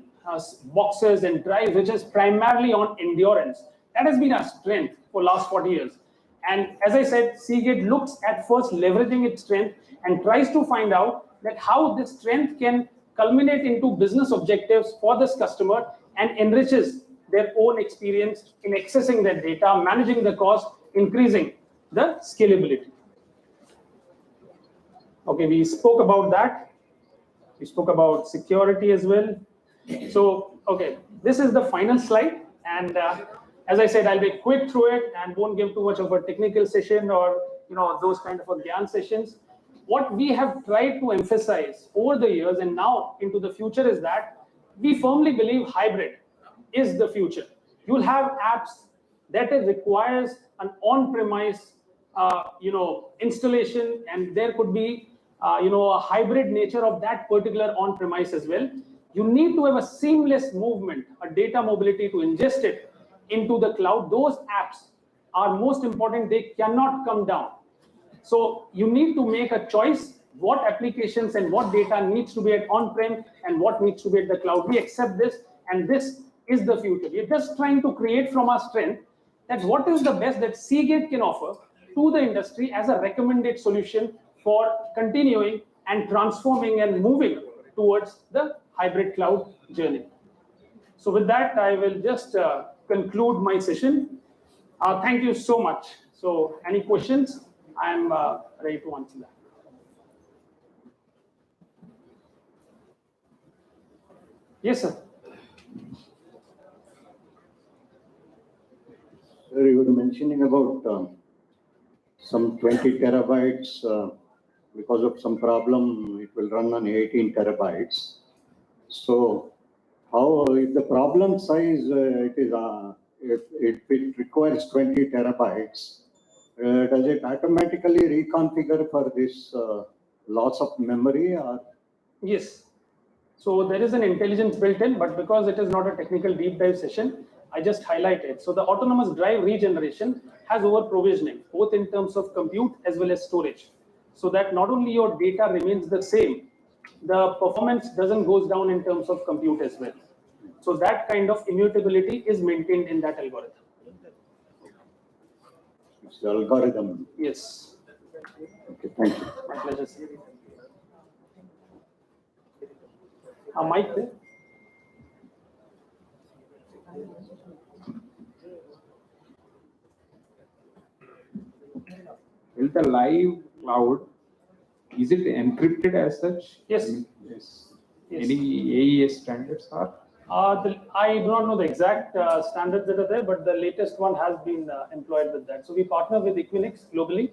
boxes and drives, which is primarily on endurance. That has been our strength for last 40 years. And as I said, Seagate looks at first leveraging its strength and tries to find out that how this strength can culminate into business objectives for this customer and enriches their own experience in accessing their data, managing the cost, increasing the scalability. Okay, we spoke about that. We spoke about security as well. So, okay, this is the final slide. And as I said, I'll be quick through it and won't give too much of a technical session or those kind of a Gyan sessions. What we have tried to emphasize over the years and now into the future is that we firmly believe hybrid is the future. You'll have apps that requires an on-premise installation, and there could be a hybrid nature of that particular on-premise as well. You need to have a seamless movement, a data mobility to ingest it into the cloud. Those apps are most important. They cannot come down. So you need to make a choice what applications and what data needs to be at on-prem and what needs to be at the cloud. We accept this, and this is the future. We're just trying to create from our strength that what is the best that Seagate can offer to the industry as a recommended solution for continuing and transforming and moving towards the hybrid cloud journey. So with that, I will just conclude my session. Thank you so much. So any questions? I'm ready to answer that. Yes, sir. Sir, you were mentioning about some 20 terabytes. Because of some problem, it will run on 18 terabytes. So, how if the problem size if it requires 20 terabytes, does it automatically reconfigure for this loss of memory? Or? Yes. So there is an intelligence built in, but because it is not a technical deep dive session, I just highlight it. So the autonomous drive regeneration has over provisioning, both in terms of compute as well as storage, so that not only your data remains the same, the performance doesn't goes down in terms of compute as well. So that kind of immutability is maintained in that algorithm. It's the algorithm. Yes. Okay, thank you. My pleasure, sir. Mike there? Will the live cloud, is it encrypted as such? Yes. Yes. Yes. Any AES standards are? I do not know the exact standards that are there, but the latest one has been employed with that. So we partner with Equinix globally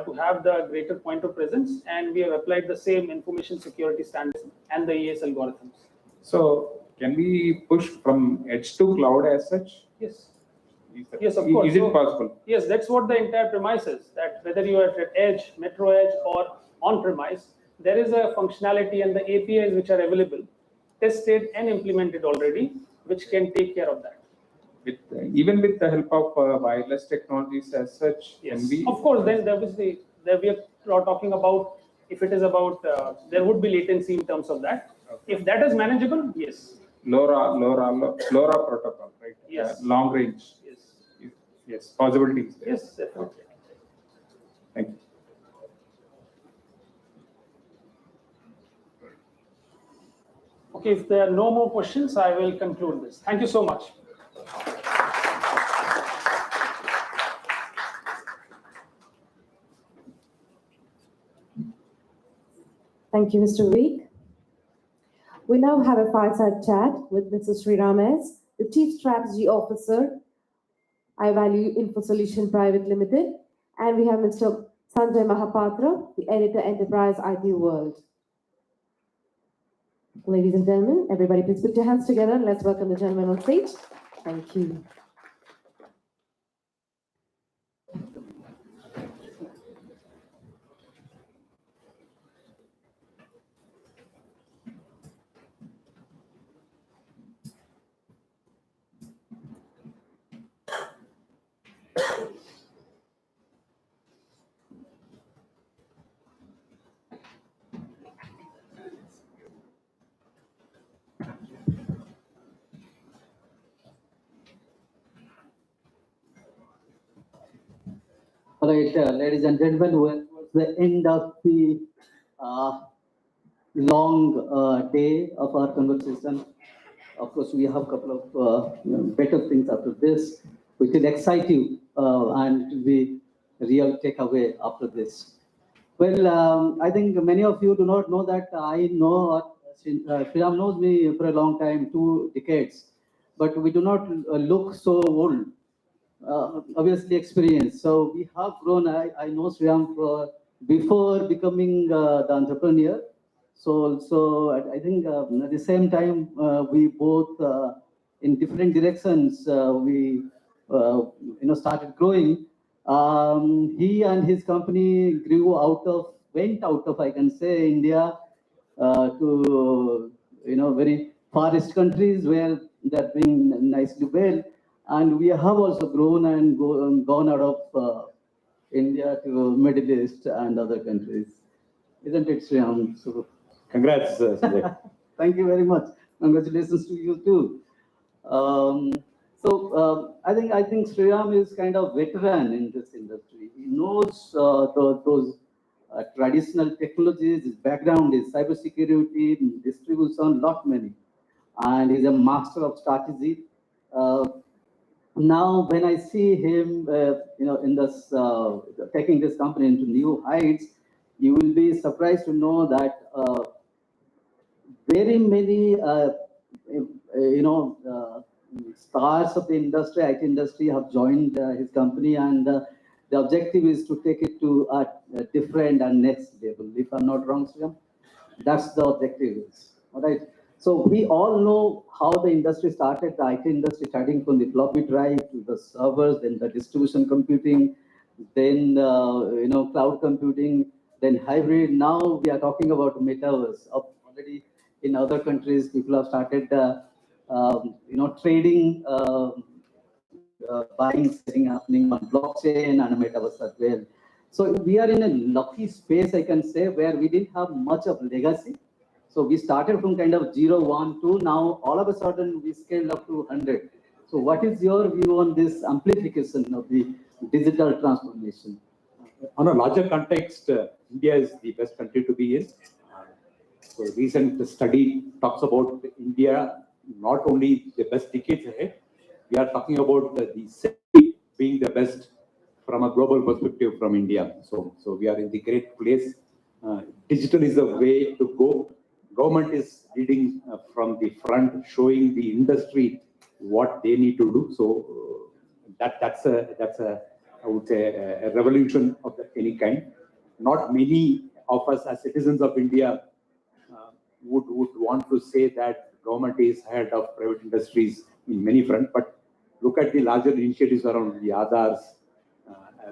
to have the greater point of presence, and we have applied the same information security standards and the AES algorithms. So can we push from edge to cloud as such? Yes. Yes, of course. Is it possible? Yes, that's what the entire premise is, that whether you are at edge, metro edge, or on-premise, there is a functionality and the APIs which are available, tested and implemented already, which can take care of that. With even with the help of wireless technologies as such, Yes, can we? of course. Then obviously, there we are talking about, if it is about, there would be latency in terms of that. Okay. If that is manageable, yes. LoRa protocol, right? Yes. Long range. Yes. Yes. Possibilities. Yes, definitely. Thank you. Okay, if there are no more questions, I will conclude this. Thank you so much. Thank you, Mr. Veek. We now have a fireside chat with Mr. Sri Ramesh, the Chief Strategy Officer, iValue Info Solution Private Limited, and we have Mr. Sanjay Mahapatra, the Editor, Enterprise IT World. Ladies and gentlemen, everybody please put your hands together and let's welcome the gentleman on stage. Thank you. Right, ladies and gentlemen, we're towards the end of the uh, long day of our conversation. Of course, we have a couple of better things after this, which will excite you and will be real takeaway after this. Well, I think many of you do not know that I know, Sriram knows me for a long time, 2 decades, but we do not look so old. Obviously experience. So we have grown. I know Sriram before becoming the entrepreneur. So I think at the same time we both in different directions we started growing. He and his company went out of I can say India to very forest countries where they're doing nicely well, and we have also grown and gone out of India to Middle East and other countries, isn't it, Sriram? So Congrats, Sanjay. thank you very much. Congratulations to you too. I think Sriram is kind of veteran in this industry. He knows those traditional technologies. His background is cybersecurity, distribution, lot many, and he's a master of strategy. Uh, Now, when I see him, in this taking this company into new heights, you will be surprised to know that very many, stars of the industry, IT industry, have joined his company, and the objective is to take it to a different and next level. If I'm not wrong, Sriram, that's the objective is. All right. So we all know how the industry started, the IT industry starting from the floppy drive to the servers, then the distribution computing, then cloud computing, then hybrid. Now we are talking about metaverse. Already in other countries, people have started trading, buying, selling happening on blockchain and metaverse as well. So we are in a lucky space, I can say, where we didn't have much of legacy. So we started from kind of 0, 1, 2. Now all of a sudden we scaled up to 100. So what is your view on this amplification of the digital transformation? On a larger context, India is the best country to be in. So a recent study talks about India not only the best decades ahead, we are talking about the city being the best from a global perspective from India. So we are in the great place. Digital is the way to go. Government is leading from the front, showing the industry what they need to do. So that's a I would say a revolution of any kind. Not many of us as citizens of India would want to say that government is ahead of private industries in many fronts, but look at the larger initiatives around the Aadhars.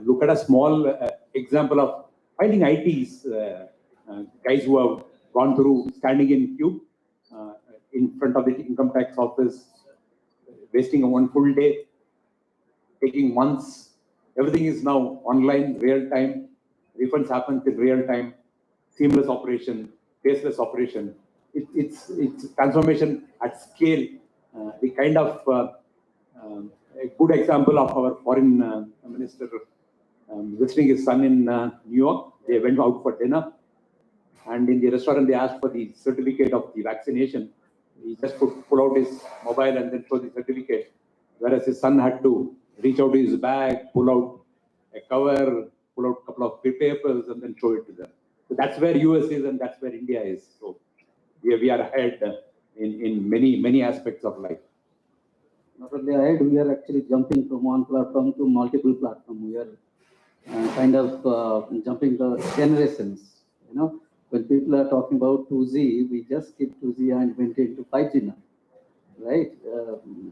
Look at a small example of finding ITs, guys who have gone through standing in queue in front of the income tax office, wasting one full day, taking months. Everything is now online, real time. Refunds happen in real time. Seamless operation, faceless operation. It's transformation at scale. The kind of a good example of our foreign minister visiting his son in New York. They went out for dinner, and in the restaurant they asked for the certificate of the vaccination. He just pull out his mobile and then show the certificate, whereas his son had to reach out to his bag, pull out a cover, pull out a couple of papers, and then show it to them. So that's where US is, and that's where India is. So we are ahead in many aspects of life. Not only ahead, we are actually jumping from one platform to multiple platforms. We are kind of jumping the generations. When people are talking about 2G, we just skipped 2G and went into 5G now, right?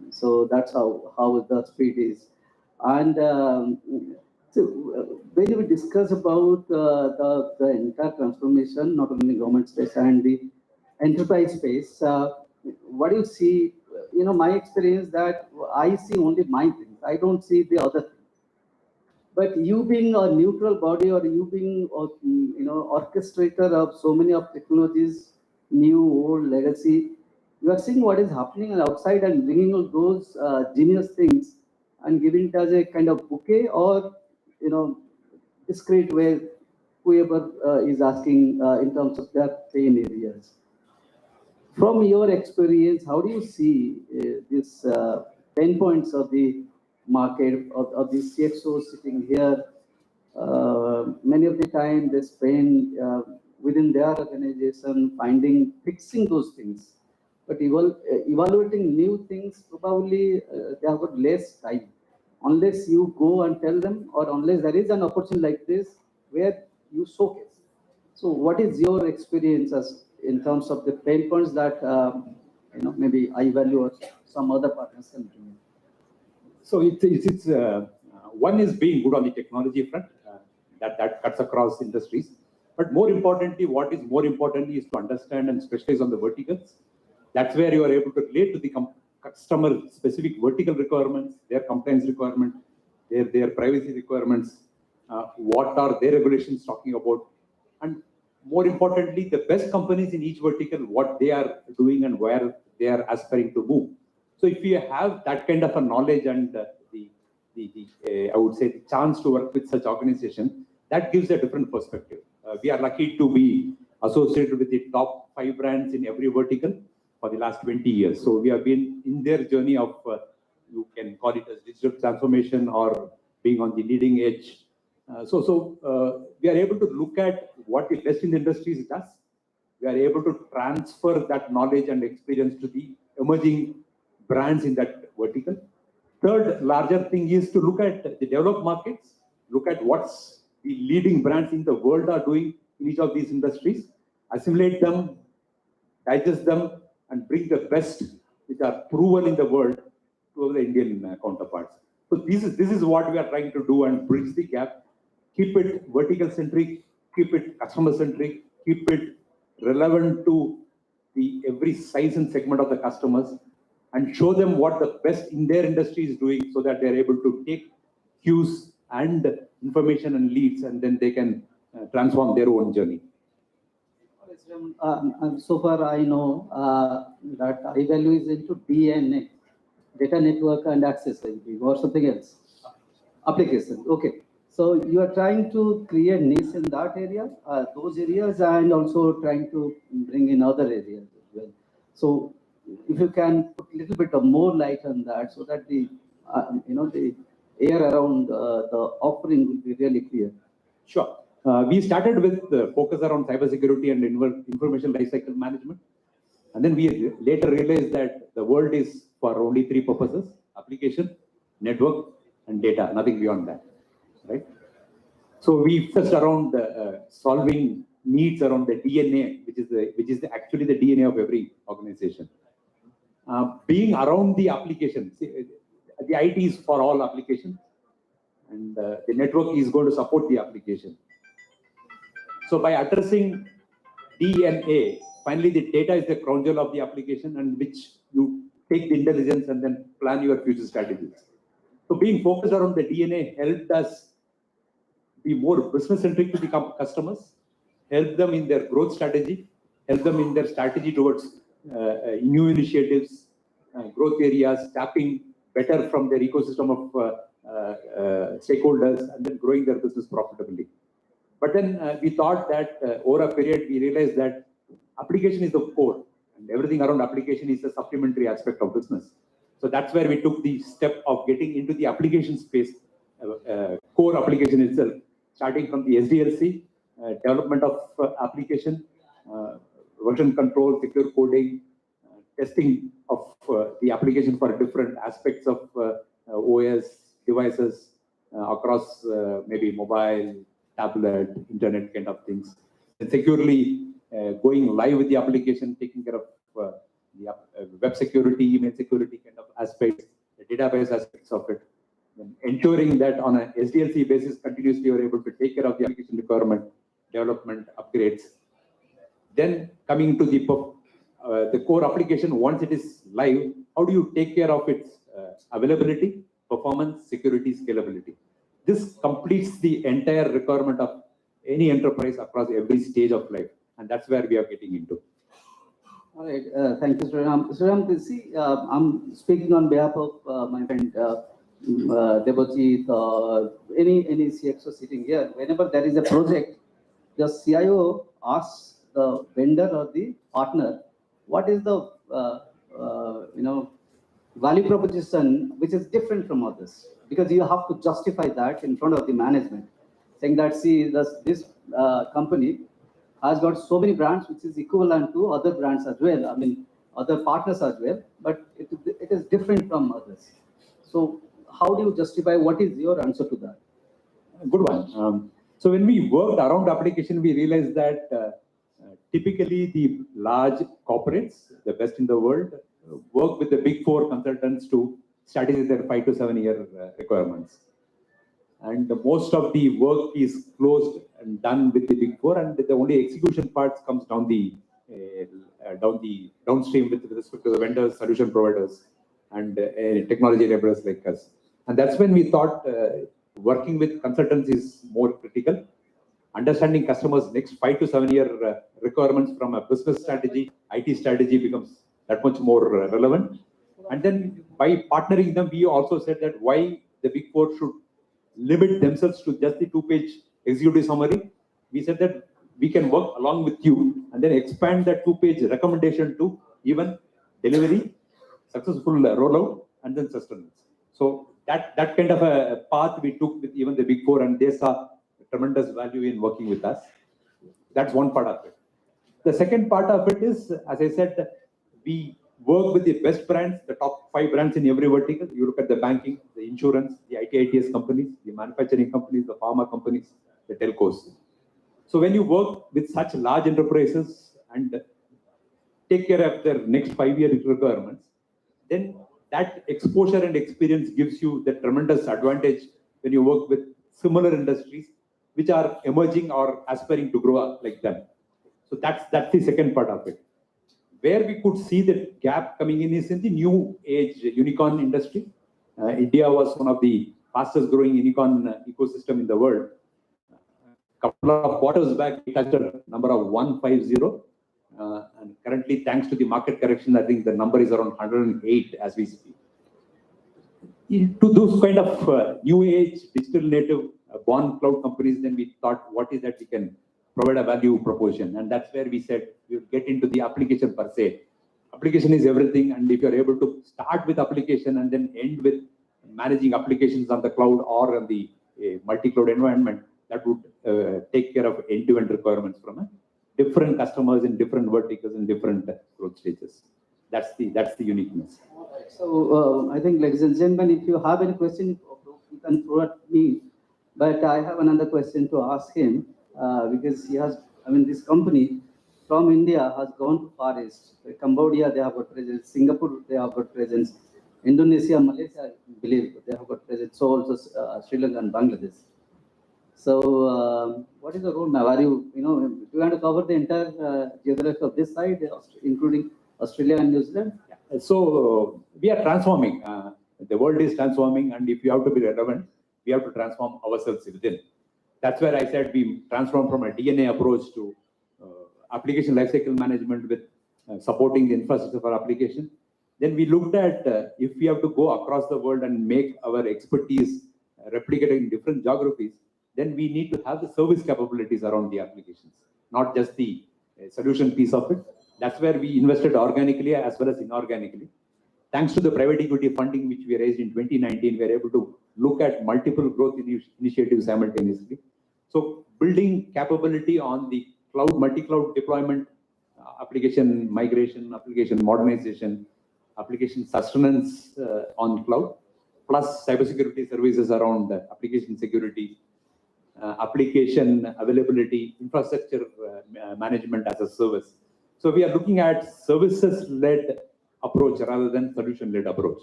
So that's how the speed is. And so when we discuss about the entire transformation, not only government space and the enterprise space, what do you see? My experience that I see only my things. I don't see the other things. But you being a neutral body, or you being orchestrator of so many of technologies, new, old, legacy, you are seeing what is happening outside and bringing all those genius things and giving it as a kind of bouquet, or discreet way, whoever is asking in terms of their pain areas. From your experience, how do you see this pain points of the market, of the CXOs sitting here? Many of the time they spend within their organization fixing those things. But evaluating new things, probably they have got less time. Unless you go and tell them, or unless there is an opportunity like this where you showcase. So what is your experience as in terms of the pain points that maybe I value or some other partners can bring in? So one is being good on the technology front, that cuts across industries. But more importantly, what is more importantly is to understand and specialize on the verticals. That's where you are able to relate to the customer specific vertical requirements, their compliance requirement, their privacy requirements, what are their regulations talking about, and more importantly, the best companies in each vertical, what they are doing and where they are aspiring to move. So if you have that kind of a knowledge and I would say the chance to work with such organization, that gives a different perspective. We are lucky to be associated with the top 5 brands in every vertical for the last 20 years. So we have been in their journey of, you can call it as digital transformation or being on the leading edge. We are able to look at what the best in the industries does. We are able to transfer that knowledge and experience to the emerging brands in that vertical. Third larger thing is to look at the developed markets, look at what's the leading brands in the world are doing in each of these industries, assimilate them, digest them, and bring the best which are proven in the world to the Indian counterparts. So this is what we are trying to do and bridge the gap. Keep it vertical centric, keep it customer centric, keep it relevant to the every size and segment of the customers, and show them what the best in their industry is doing so that they're able to take cues and information and leads, and then they can transform their own journey. So far I know that iValue is into DNA, data network and accessibility, or something else. Application. Okay. So you are trying to create niche in that area, those areas, and also trying to bring in other areas as well. So if you can put a little bit of more light on that, so that the the air around the offering will be really clear. Sure. We started with the focus around cybersecurity and information lifecycle management. And then we later realized that the world is for only 3 purposes: application, network, and data, nothing beyond that. Right? So we focused around solving needs around the DNA, which is actually the DNA of every organization. Being around the application, the IT is for all applications, and the network is going to support the application. So by addressing DNA, finally the data is the crown jewel of the application, and which you take the intelligence and then plan your future strategies. So being focused around the DNA helped us be more business centric to the customers, help them in their growth strategy, help them in their strategy towards new initiatives, growth areas, tapping better from their ecosystem of stakeholders, and then growing their business profitably. But then we thought that over a period, we realized that application is the core, and everything around application is a supplementary aspect of business. So that's where we took the step of getting into the application space, core application itself, starting from the SDLC, development of application, version control, secure coding, testing of the application for different aspects of OS devices across maybe mobile, tablet, internet kind of things, and securely going live with the application, taking care of the web security, email security kind of aspects, the database aspects of it, and ensuring that on a SDLC basis continuously you are able to take care of the application requirement, development, upgrades. Then coming to the core application, once it is live, how do you take care of its availability, performance, security, scalability? This completes the entire requirement of any enterprise across every stage of life, and that's where we are getting into. All right, thank you, Sriram. Sriram, see, I'm speaking on behalf of my friend Debojit, any CXO sitting here, whenever there is a project, the CIO asks the vendor or the partner, what is the value proposition which is different from others? Because you have to justify that in front of the management, saying that see this company has got so many brands which is equivalent to other brands as well. I mean other partners as well, but it is different from others. So how do you justify? What is your answer to that? Good one. So when we worked around application, we realized that typically the large corporates, the best in the world, work with the big four consultants to strategize their 5 to 7 year requirements. And most of the work is closed and done with the big four, and the only execution part comes down the downstream with respect to the vendors, solution providers, and technology enablers like us. And that's when we thought working with consultants is more critical. Understanding customers' next 5 to 7 year requirements from a business strategy, IT strategy becomes that much more relevant. And then by partnering them, we also said that why the big four should limit themselves to just the 2-page executive summary. We said that we can work along with you and then expand that 2-page recommendation to even delivery, successful rollout, and then sustenance. So that kind of a path we took with even the big four, and they saw tremendous value in working with us. That's one part of it. The second part of it is, as I said, we work with the best brands, the top 5 brands in every vertical. You look at the banking, the insurance, the IT/ITS companies, the manufacturing companies, the pharma companies, the telcos. So when you work with such large enterprises and take care of their next 5-year requirements, then that exposure and experience gives you the tremendous advantage when you work with similar industries which are emerging or aspiring to grow up like them. So that's the second part of it. Where we could see the gap coming in is in the new age unicorn industry. India was one of the fastest growing unicorn ecosystem in the world. A couple of quarters back, we touched a number of 150. And currently, thanks to the market correction, I think the number is around 108 as we speak. To those kind of new age digital native born cloud companies, then we thought, what is that we can provide a value proposition? And that's where we said we'll get into the application per se. Application is everything, and if you're able to start with application and then end with managing applications on the cloud or on the multi-cloud environment, that would take care of end-to-end requirements from different customers in different verticals and different growth stages. That's the uniqueness. So I think, ladies and gentlemen, if you have any question, you can throw at me. But I have another question to ask him because he has, I mean, this company from India has gone to Far East. Cambodia, they have got presence. Singapore, they have got presence. Indonesia, Malaysia, I believe they have got presence. So also Sri Lanka and Bangladesh. So what is the roadmap? Are you do you want to cover the entire geography of this side, including Australia and New Zealand? Yeah. So we are transforming. The world is transforming, and if you have to be relevant, we have to transform ourselves within. That's where I said we transform from a DNA approach to application lifecycle management with supporting the infrastructure for application. Then we looked at if we have to go across the world and make our expertise replicated in different geographies, then we need to have the service capabilities around the applications, not just the solution piece of it. That's where we invested organically as well as inorganically. Thanks to the private equity funding which we raised in 2019, we were able to look at multiple growth initiatives simultaneously. So building capability on the cloud, multi-cloud deployment, application migration, application modernization, application sustenance on cloud, plus cybersecurity services around application security, application availability, infrastructure management as a service. So we are looking at services-led approach rather than solution-led approach.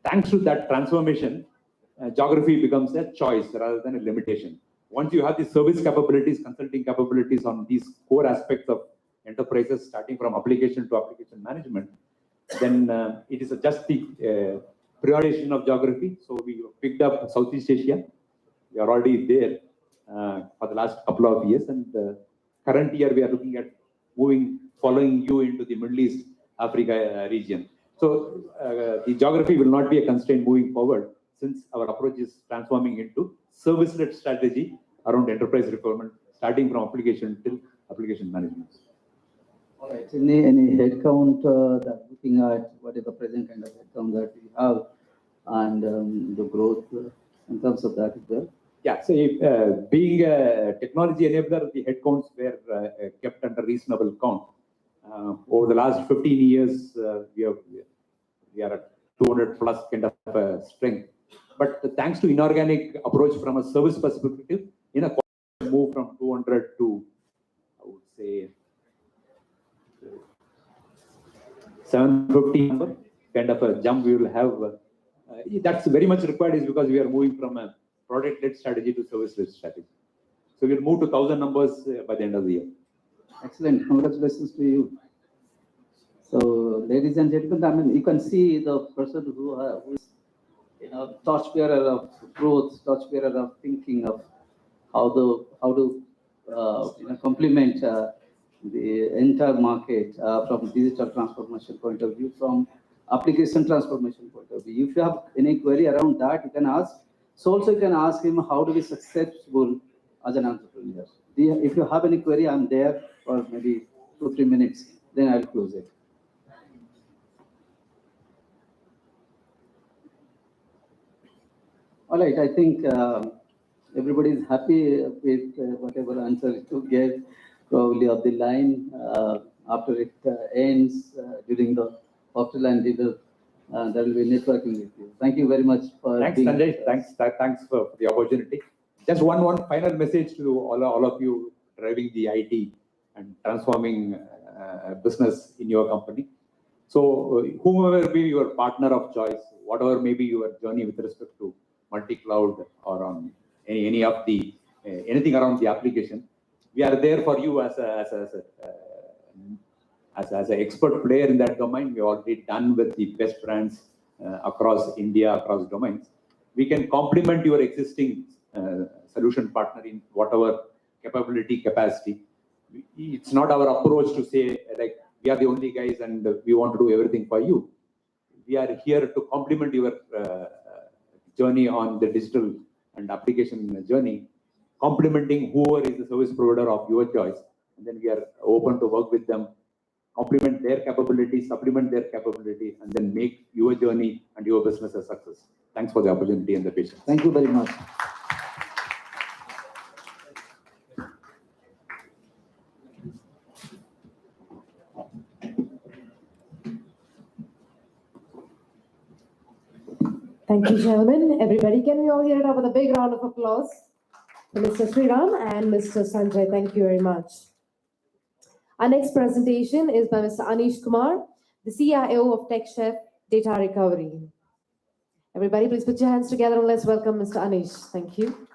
Thanks to that transformation, geography becomes a choice rather than a limitation. Once you have the service capabilities, consulting capabilities on these core aspects of enterprises, starting from application to application management, then it is just the prioritization of geography. So we picked up Southeast Asia. We are already there for the last couple of years, and current year we are looking at following you into the Middle East, Africa region. So the geography will not be a constraint moving forward. since our approach is transforming into service-led strategy around enterprise requirement, starting from application till application management. All right. Any headcount that looking at what is the present kind of headcount that we have and the growth in terms of that as well? Yeah, so being a technology enabler, the headcounts were kept under reasonable count. Over the last 15 years, we are at 200 plus kind of strength. But thanks to inorganic approach from a service perspective, in a quarter, move from 200 to, I would say, 750 number, kind of a jump we will have. That's very much required is because we are moving from a product-led strategy to service-led strategy. So we'll move to 1,000 numbers by the end of the year. Excellent. Congratulations to you. So, ladies and gentlemen, I mean, you can see the person who is, torchbearer of growth, torchbearer of thinking of how to complement the entire market from digital transformation point of view, from application transformation point of view. If you have any query around that, you can ask. So also you can ask him how to be successful as an entrepreneur. If you have any query, I'm there for maybe 2-3 minutes, then I'll close it. All right, I think everybody is happy with whatever answer you gave, probably of the line. After it ends during the after line dinner, there will be networking with you. Thank you very much for Thanks, being Sanjay. Thanks for the opportunity. Just one final message to all of you driving the IT and transforming business in your company. So whomever be your partner of choice, whatever may be your journey with respect to multi-cloud or on any of the anything around the application, we are there for you as an expert player in that domain. We are already done with the best brands across India, across domains. We can complement your existing solution partner in whatever capacity. It's not our approach to say like we are the only guys and we want to do everything for you. We are here to complement your journey on the digital and application journey, complementing whoever is the service provider of your choice. And then we are open to work with them, complement their capability, supplement their capability, and then make your journey and your business a success. Thanks for the opportunity and the patience. Thank you very much. Thank you, gentlemen. Everybody, can we all hear it up with a big round of applause for Mr. Sriram and Mr. Sanjay? Thank you very much. Our next presentation is by Mr. Anish Kumar, the CIO of TechChef Data Recovery. Everybody, please put your hands together and let's welcome Mr. Anish. Thank you.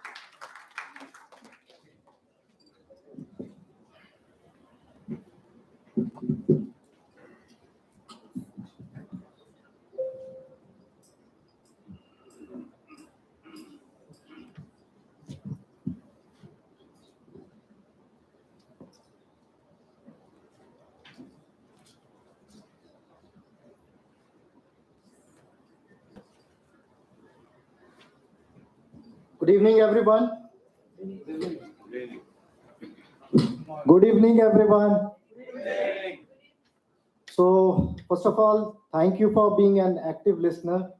Good evening, everyone. Good evening, everyone. So, first of all, thank you for being an active listener.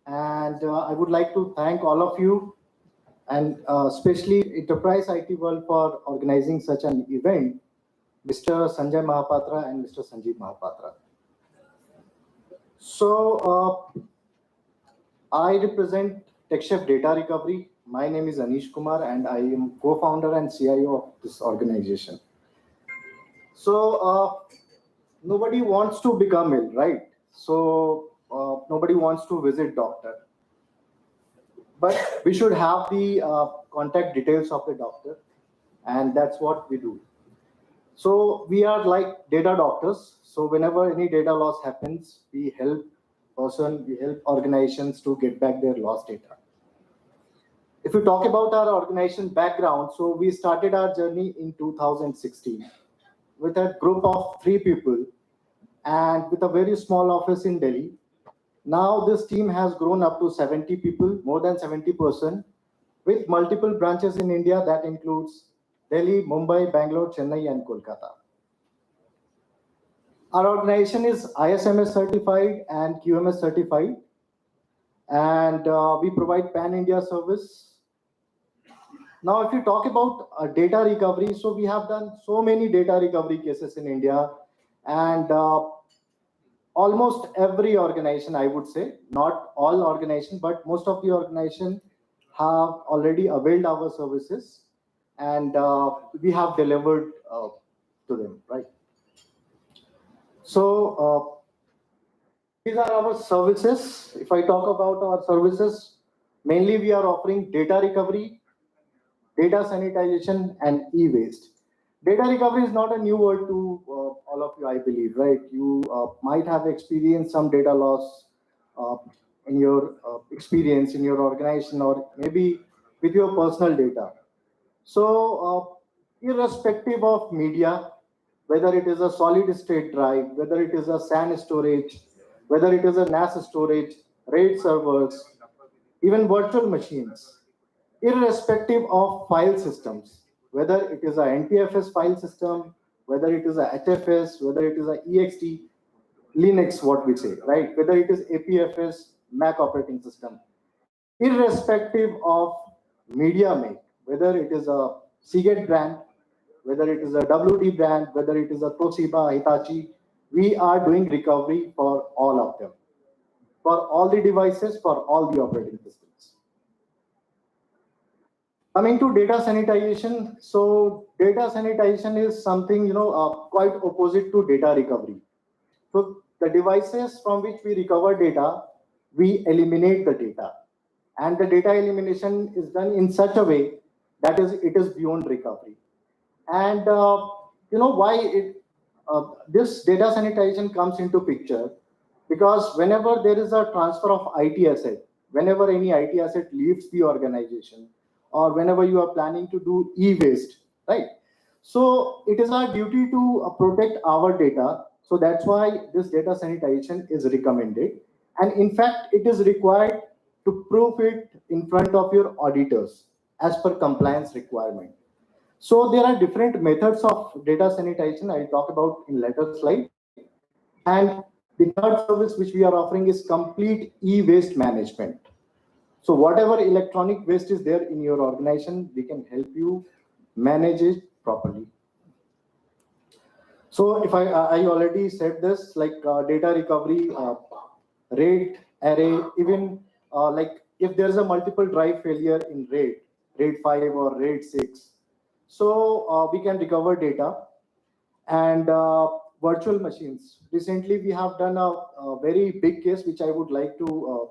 And I would like to thank all of you, and especially Enterprise IT World for organizing such an event, Mr. Sanjay Mahapatra and Mr. Sanjeev Mahapatra. So, I represent TechChef Data Recovery. My name is Anish Kumar and I am co-founder and CIO of this organization. So nobody wants to become ill, right? So nobody wants to visit doctor. But we should have the contact details of the doctor, and that's what we do. So we are like data doctors. So whenever any data loss happens, we help organizations to get back their lost data. If we talk about our organization background, so we started our journey in 2016 with a group of 3 people and with a very small office in Delhi. Now this team has grown up to 70 people, more than 70%, with multiple branches in India that includes Delhi, Mumbai, Bangalore, Chennai, and Kolkata. Our organization is ISMS certified and QMS certified, and we provide pan-India service. Now, if you talk about data recovery, so we have done so many data recovery cases in India, and almost every organization, I would say, not all organizations, but most of the organizations have already availed our services, and we have delivered to them, right? So these are our services. If I talk about our services, mainly we are offering data recovery, data sanitization, and e-waste. Data recovery is not a new word to all of you, I believe, right? You might have experienced some data loss in your experience in your organization, or maybe with your personal data. So, irrespective of media, whether it is a solid state drive, whether it is a SAN storage, whether it is a NAS storage, RAID servers, even virtual machines, irrespective of file systems, whether it is a NTFS file system, whether it is a HFS, whether it is a EXT, Linux, what we say, right? Whether it is APFS, Mac operating system, irrespective of media make, whether it is a Seagate brand, whether it is a WD brand, whether it is a Toshiba, Hitachi, we are doing recovery for all of them, for all the devices, for all the operating systems. Coming to data sanitization, so data sanitization is something, quite opposite to data recovery. So the devices from which we recover data, we eliminate the data, and the data elimination is done in such a way that it is beyond recovery. And why this data sanitization comes into picture, because whenever there is a transfer of IT asset, whenever any IT asset leaves the organization, or whenever you are planning to do e-waste, right? So it is our duty to protect our data. So that's why this data sanitization is recommended. And in fact, it is required to prove it in front of your auditors as per compliance requirement. So there are different methods of data sanitization I'll talk about in later slide. And the third service which we are offering is complete e-waste management. So whatever electronic waste is there in your organization, we can help you manage it properly. So if I already said this, like data recovery, RAID array, even like if there's a multiple drive failure in RAID 5 or RAID 6, so we can recover data. And virtual machines. Recently, we have done a very big case, which I would like to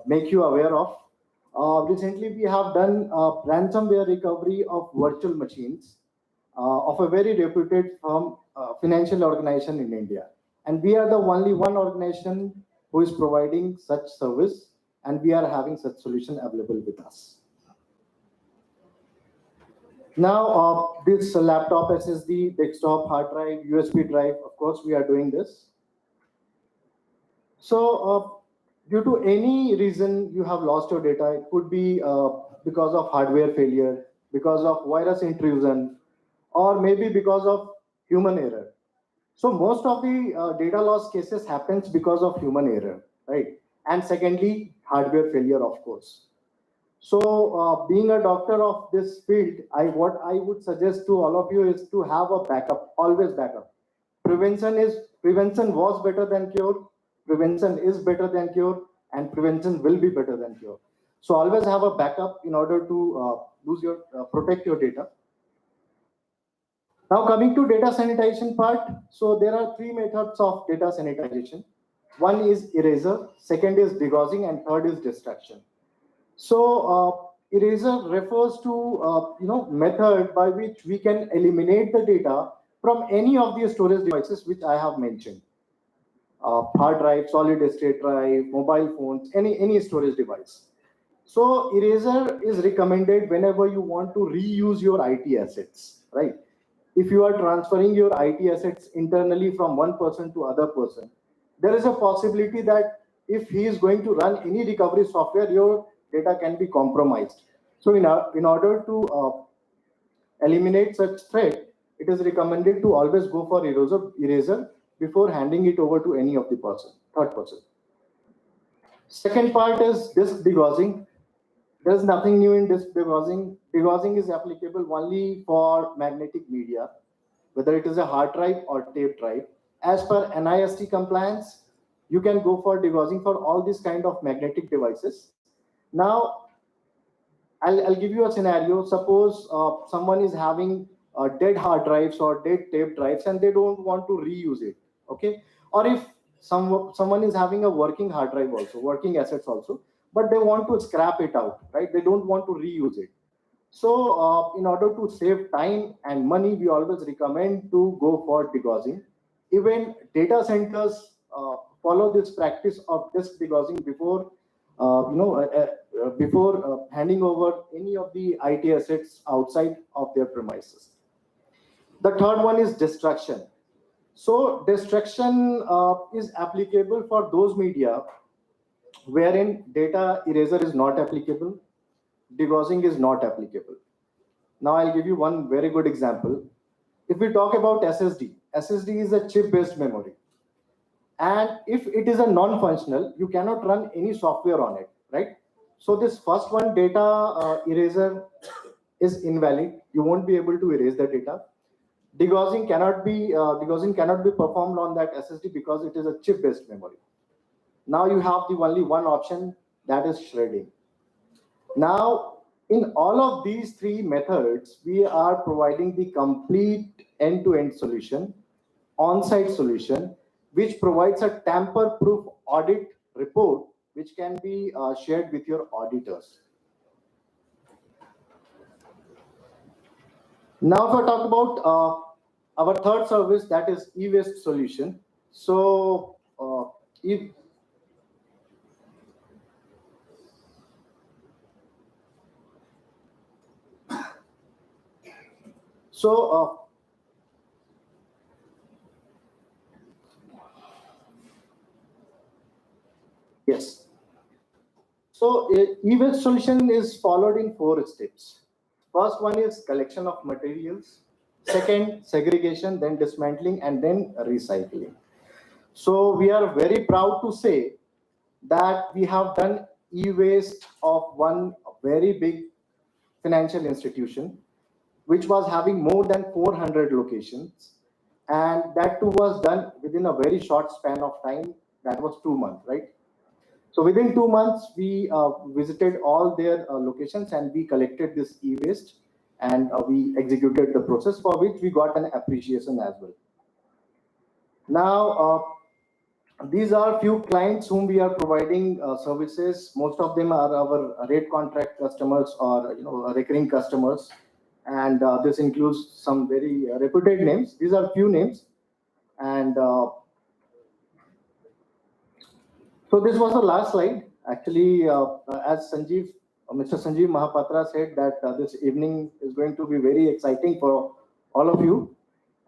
make you aware of. Recently, we have done ransomware recovery of virtual machines of a very reputed firm, financial organization in India. And we are the only one organization who is providing such service, and we are having such solution available with us. Now, this laptop SSD, desktop, hard drive, USB drive, of course, we are doing this. So, due to any reason you have lost your data, it could be because of hardware failure, because of virus intrusion, or maybe because of human error. So most of the data loss cases happens because of human error, right? And secondly, hardware failure, of course. So being a doctor of this field, what I would suggest to all of you is to have a backup, always backup. Prevention was better than cure, prevention is better than cure, and prevention will be better than cure. So always have a backup in order to protect your data. Now coming to data sanitization part, so there are three methods of data sanitization. One is eraser, second is degaussing, and third is destruction. So eraser refers to method by which we can eliminate the data from any of the storage devices which I have mentioned. Hard drive, solid state drive, mobile phones, any storage device. So eraser is recommended whenever you want to reuse your IT assets, right? If you are transferring your IT assets internally from one person to other person, there is a possibility that if he is going to run any recovery software, your data can be compromised. So in order to eliminate such threat, it is recommended to always go for eraser before handing it over to any of the third person. Second part is disk degaussing. There's nothing new in disk degaussing. Degaussing is applicable only for magnetic media, whether it is a hard drive or tape drive. As per NIST compliance, you can go for degaussing for all these kind of magnetic devices. Now, I'll give you a scenario. Suppose someone is having dead hard drives or dead tape drives and they don't want to reuse it, okay? Or if someone is having a working hard drive also, working assets also, but they want to scrap it out, right? They don't want to reuse it. So in order to save time and money, we always recommend to go for degaussing. Even data centers follow this practice of disk degaussing before handing over any of the IT assets outside of their premises. The third one is destruction. So destruction is applicable for those media wherein data eraser is not applicable, degaussing is not applicable. Now I'll give you one very good example. If we talk about SSD, SSD is a chip-based memory. And if it is a non-functional, you cannot run any software on it, right? So this first one, data eraser, is invalid. You won't be able to erase the data. Degaussing cannot be performed on that SSD because it is a chip-based memory. Now you have the only one option, that is shredding. Now, in all of these three methods, we are providing the complete end-to-end solution, on-site solution, which provides a tamper-proof audit report, which can be shared with your auditors. Now, if I talk about our third service, that is e-waste solution. So, yes. So e-waste solution is followed in 4 steps. First one is collection of materials. Second, segregation, then dismantling, and then recycling. So we are very proud to say that we have done e-waste of one very big financial institution, which was having more than 400 locations. And that too was done within a very short span of time. That was 2 months, right? So within 2 months, we visited all their locations and we collected this e-waste and we executed the process, for which we got an appreciation as well. Now, these are few clients whom we are providing services. Most of them are our rate contract customers or recurring customers. And this includes some very reputed names. These are few names. And so this was the last slide. Actually, as Mr. Sanjeev Mahapatra said, that this evening is going to be very exciting for all of you.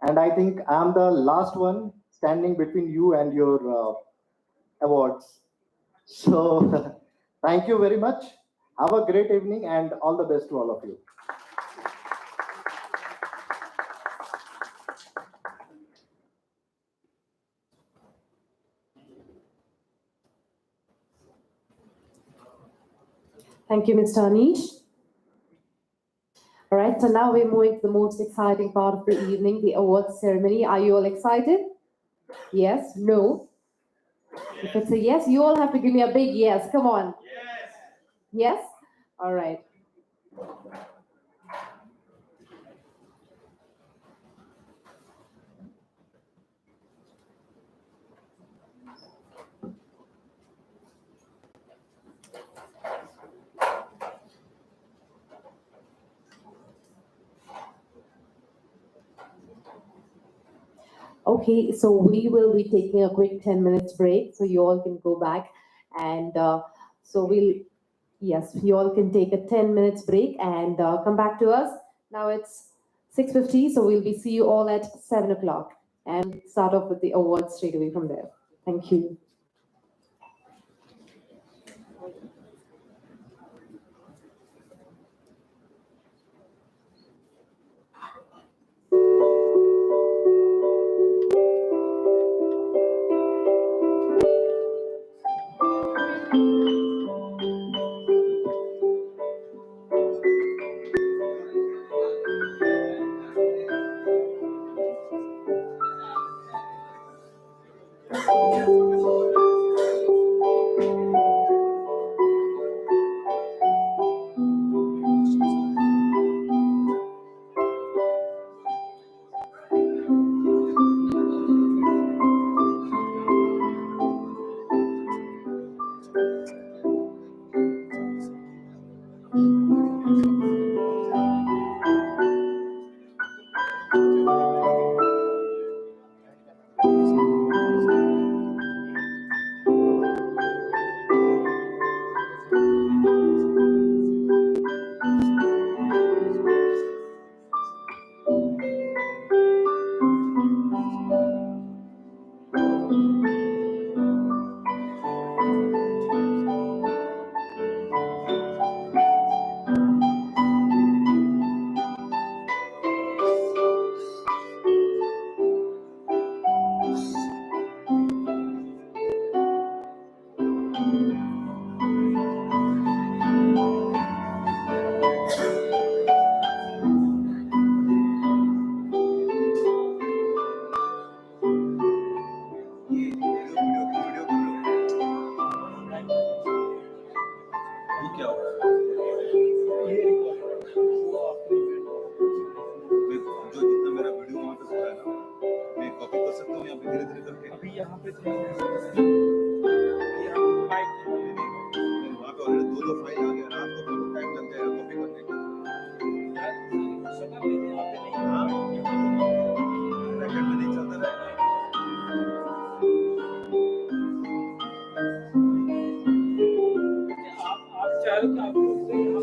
And I think I'm the last one standing between you and your awards. So thank you very much. Have a great evening and all the best to all of you. Thank you, Mr. Anish. All right, so now we're moving to the most exciting part of the evening, the awards ceremony. Are you all excited? Yes? No? If it's a yes, you all have to give me a big yes. Come on. Yes. Yes? All right. Okay, so we will be taking a quick 10 minutes break, so you all can go back and yes, you all can take a 10 minutes break and come back to us. Now it's 6:50, so we'll see you all at 7 o'clock and start off with the awards straight away from there. Thank you. दो file आ गया ना आपको बहुत time लग जाएगा copy करने को bracket में नहीं चलता रहेगा आप चाहे तो आप लोग से यहाँ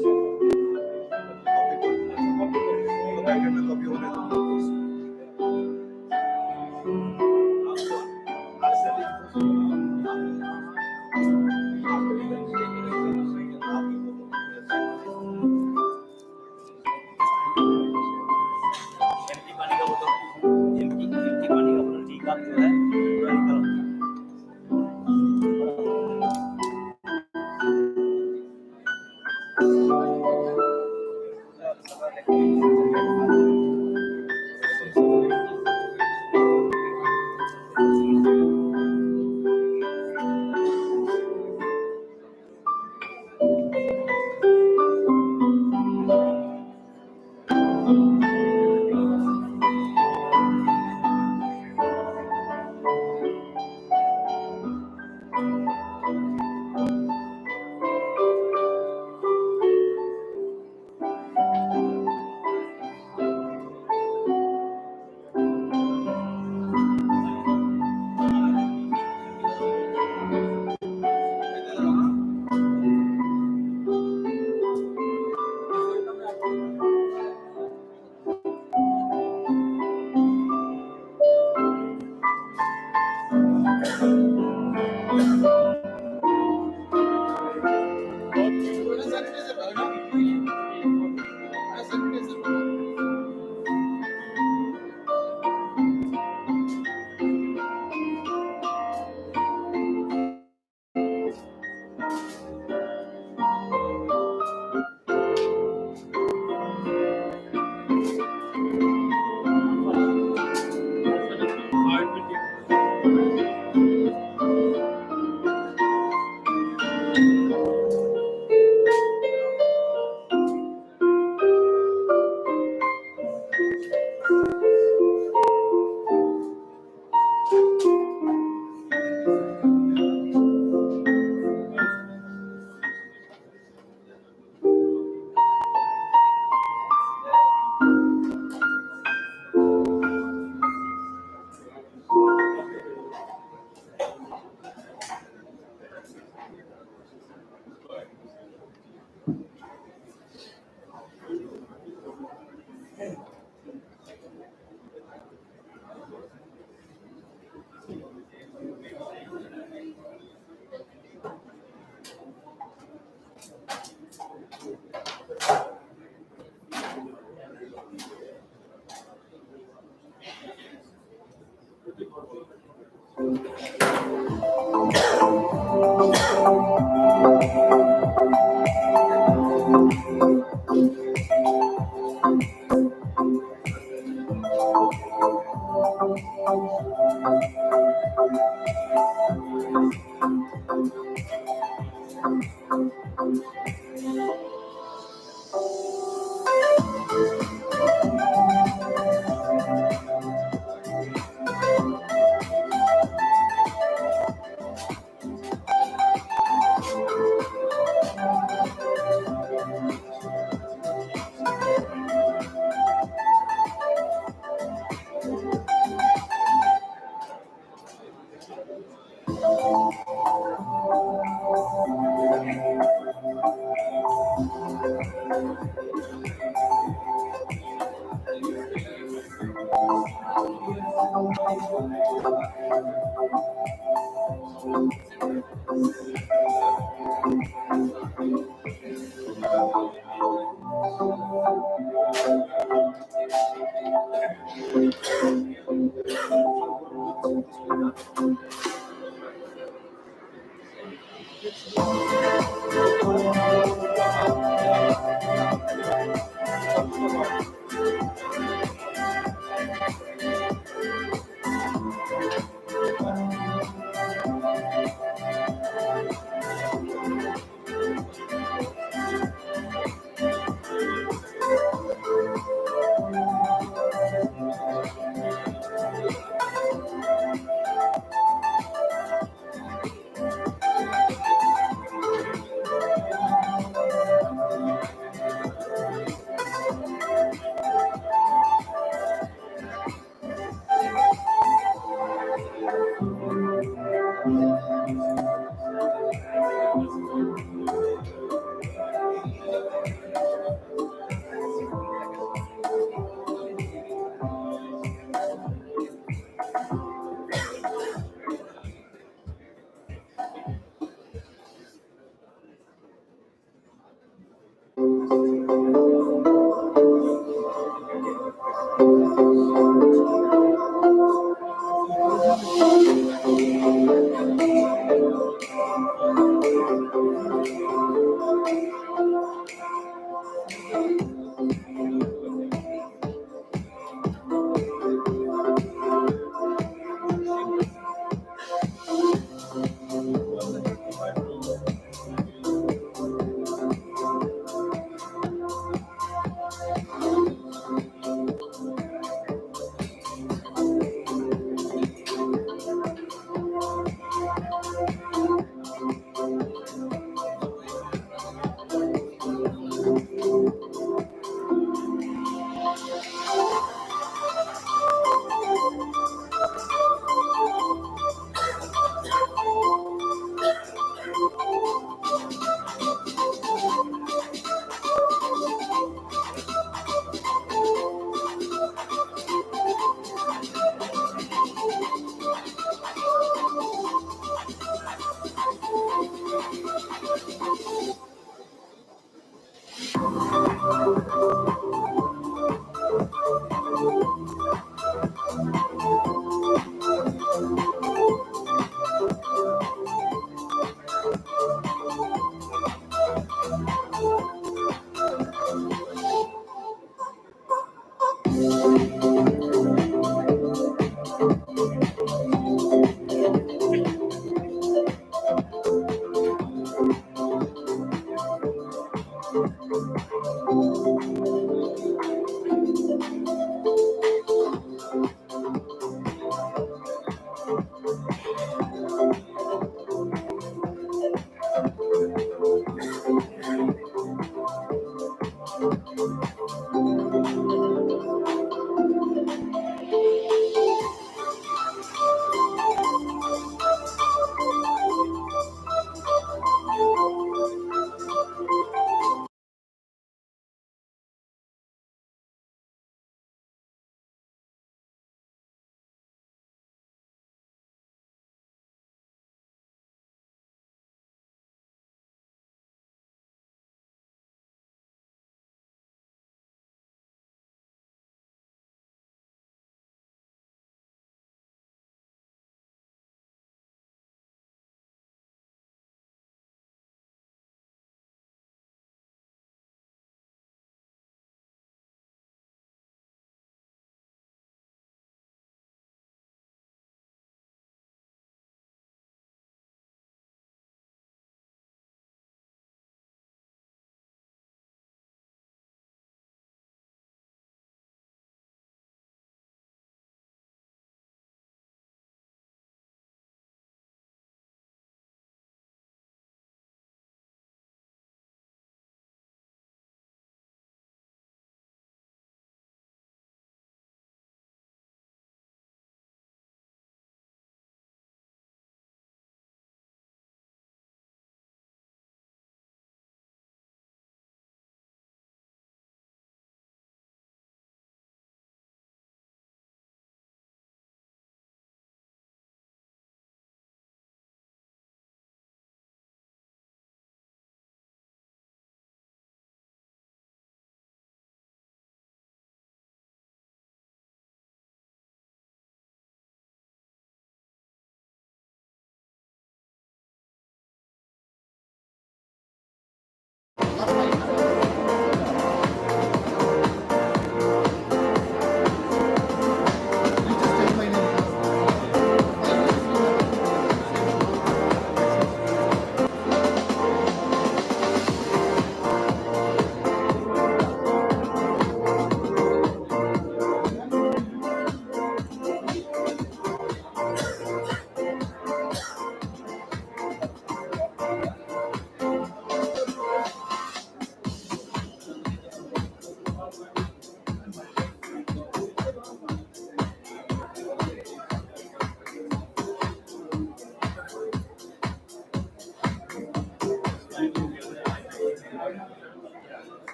कॉपी कर ब्रैकेट में कॉपी होने दो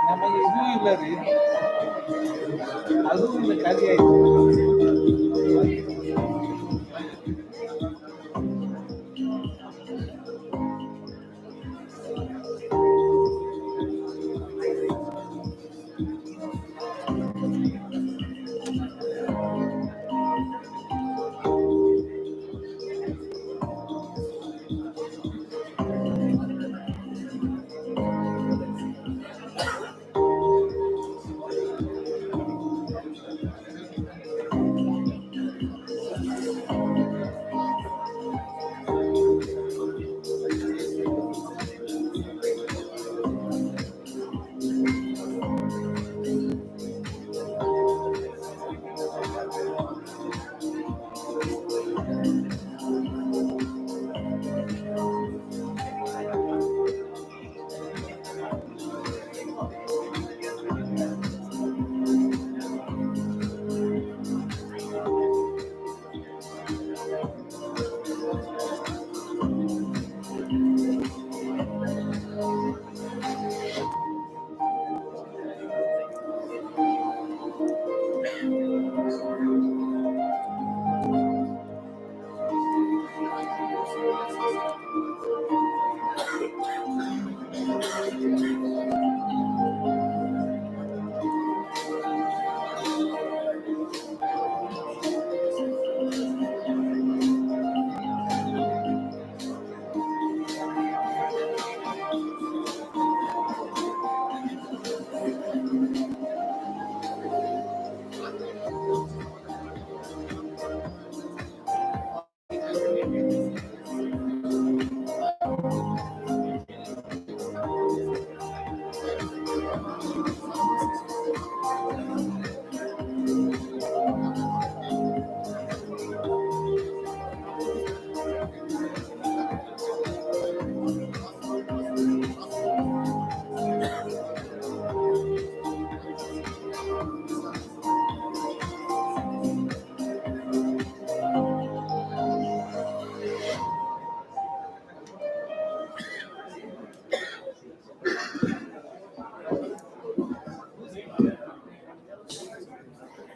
ನಮ್ಮ ಇದು ಇಲ್ಲ ರೀ ಅದು ಇಲ್ಲ ಖಾಲಿ ಆಯ್ತು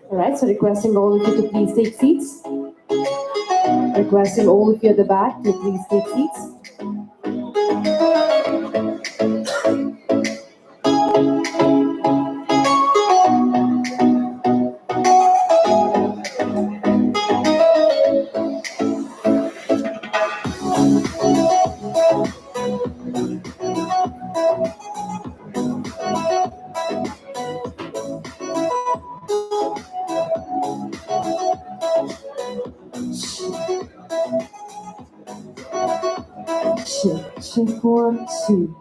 All right, so requesting all of you to please take seats. Requesting all of you at the back to please take seats. Check 1, 2.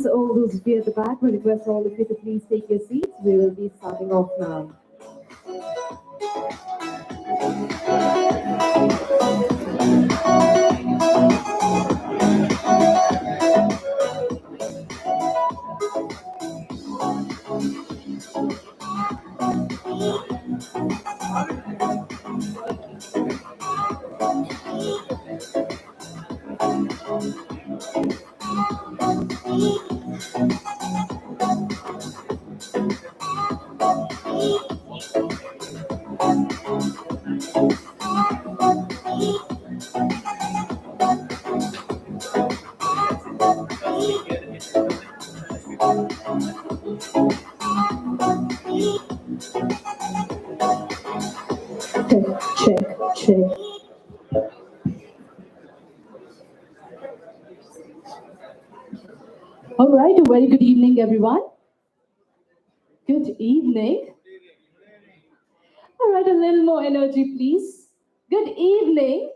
So all those of you at the back, we request all of you to please take your seats. We will be starting off now. Check, check. All right, a very good evening, everyone. Good evening. All right, a little more energy, please. Good evening.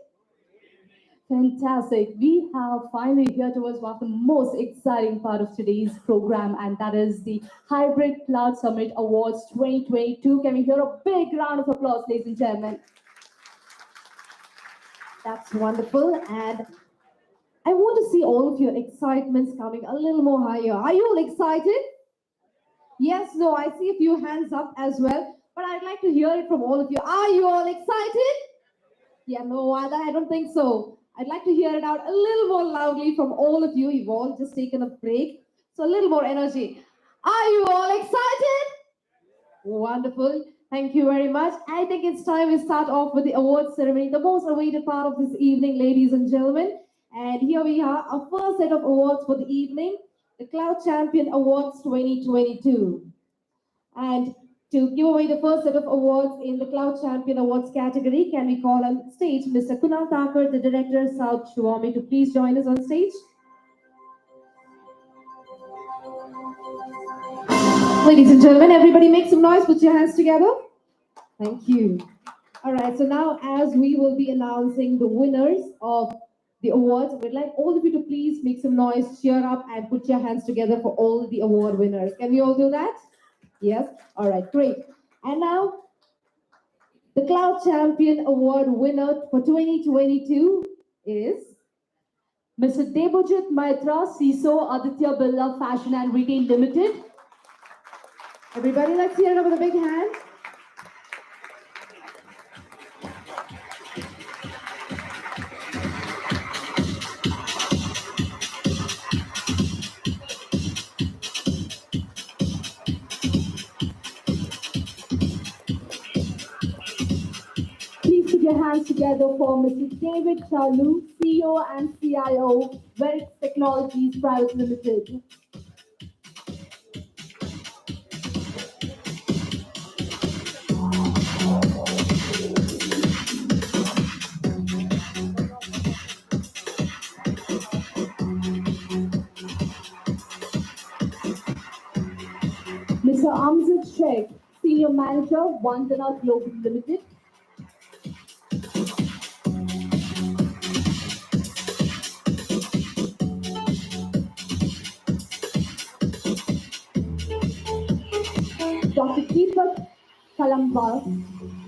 Fantastic. We have finally here towards one of the most exciting part of today's program, and that is the Hybrid Cloud Summit Awards 2022. Can we hear a big round of applause, ladies and gentlemen? That's wonderful. And I want to see all of your excitements coming a little more higher. Are you all excited? Yes, no, I see a few hands up as well, but I'd like to hear it from all of you. Are you all excited? Yeah, no, I don't think so. I'd like to hear it out a little more loudly from all of you. You've all just taken a break, so a little more energy. Are you all excited? Wonderful. Thank you very much. I think it's time we start off with the awards ceremony, the most awaited part of this evening, ladies and gentlemen. And here we are, our first set of awards for the evening, the Cloud Champion Awards 2022. And to give away the first set of awards in the Cloud Champion Awards category, can we call on stage Mr. Kunal Thakur, the Director, South Shivami, to please join us on stage? Ladies and gentlemen, everybody make some noise, put your hands together. Thank you. All right, so now as we will be announcing the winners of the awards, we'd like all of you to please make some noise, cheer up, and put your hands together for all the award winners. Can we all do that? Yes? All right, great. And now, the Cloud Champion Award winner for 2022 is Mr. Debojit Maitra, CISO, Aditya Birla Fashion and Retail Limited. Everybody, let's hear it up with a big hand. Please put your hands together for Mr. David Chalu, CEO and CIO, Verix Technologies Private Limited. Mr. Amjad Sheikh, Senior Manager, Vandana Global Limited. Dr. Deepak Kalambas,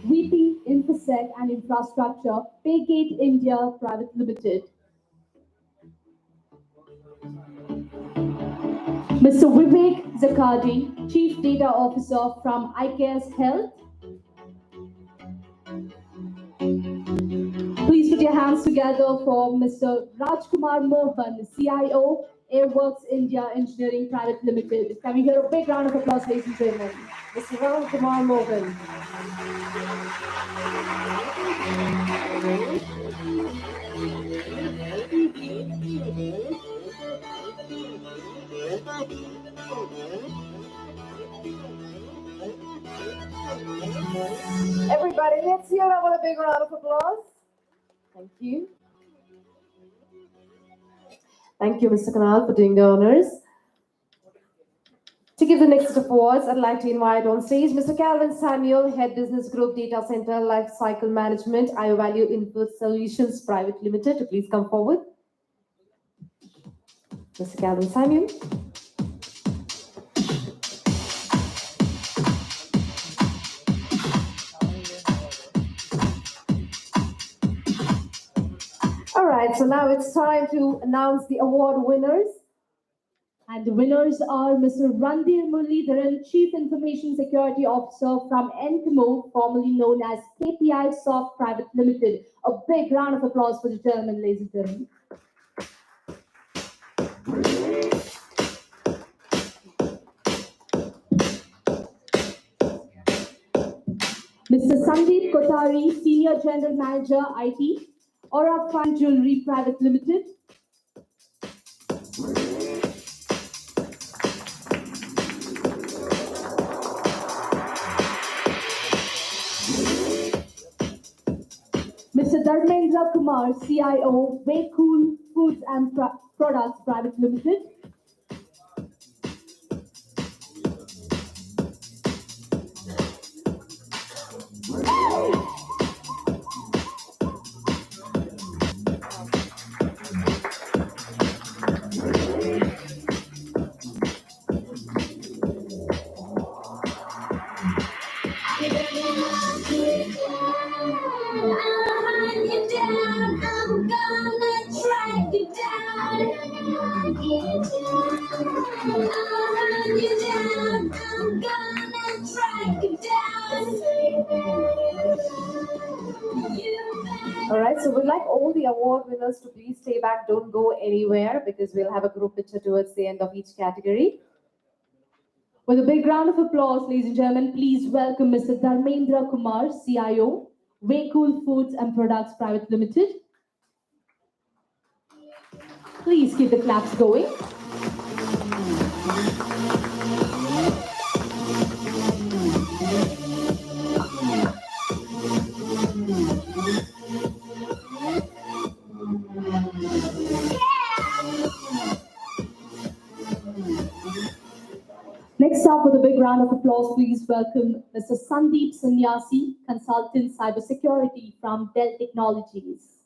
VP Infosec and Infrastructure, Paygate India Private Limited. Mr. Vivek Zakadi, Chief Data Officer from IKS Health. Please put your hands together for Mr. Rajkumar Mohan, CIO, Airworks India Engineering Private Limited. Can we hear a big round of applause, ladies and gentlemen? Mr. Rajkumar Mohan. Everybody, let's hear it with a big round of applause. Thank you. Thank you, Mr. Kanal, for doing the honors. To give the next set of awards, I'd like to invite on stage Mr. Calvin Samuel, Head Business Group Data Center Lifecycle Management, IOValue Input Solutions Private Limited, to please come forward. Mr. Calvin Samuel. so now it's time to announce the award winners. And the winners are Mr. Randhir Muralidharan, Chief Information Security Officer from Encamo, formerly known as KPI Soft Private Limited. A big round of applause for the gentleman, ladies and gentlemen. Mr. Sandeep Kothari, Senior General Manager, IT, Aura Fine Jewelry Private Limited. Mr. Dharmendra Kumar, CIO, Way Cool Foods and Products Private Limited. All right, so we'd like all the award winners to please stay back, don't go anywhere, because we'll have a group picture towards the end of each category. With a big round of applause, ladies and gentlemen, please welcome Mr. Dharmendra Kumar, CIO, Way Cool Foods and Products Private Limited. Please keep the claps going. Next up, with a big round of applause, please welcome Mr. Sandeep Sannyasi, Consultant Cybersecurity from Dell Technologies.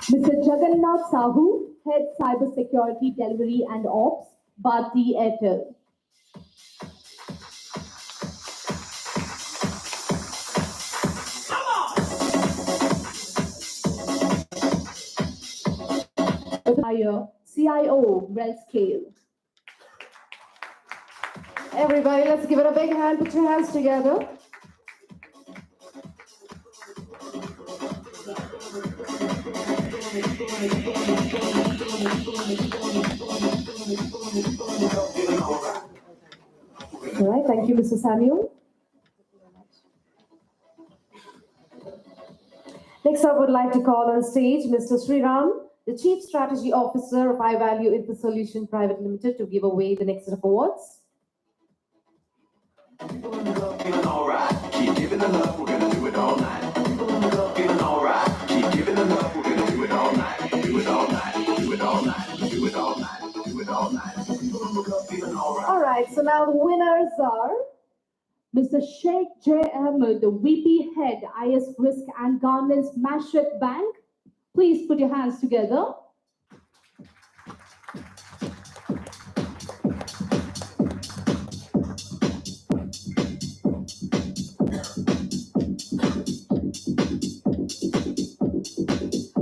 Mr. Jagannath Sahu, Head Cybersecurity Delivery and Ops, Bharti Airtel. CIO, Scale. Everybody, let's give it a big hand. Put your hands together. All right, thank you, Mr. Samuel. Next, I would like to call on stage Mr. Sriram, the Chief Strategy Officer of High Value Info Solution Private Limited, to give away the next set of awards. Feeling alright, keep giving the love, we're gonna do it all night. Feeling alright, keep giving the love, we're gonna do it all night. Do it all night, do it all night, do it all night, do it all night. Feeling alright. All right, so now the winners are Mr. Sheikh J. Ahmed, the VP Head, IS Risk and Governance, Mashreq Bank. Please put your hands together.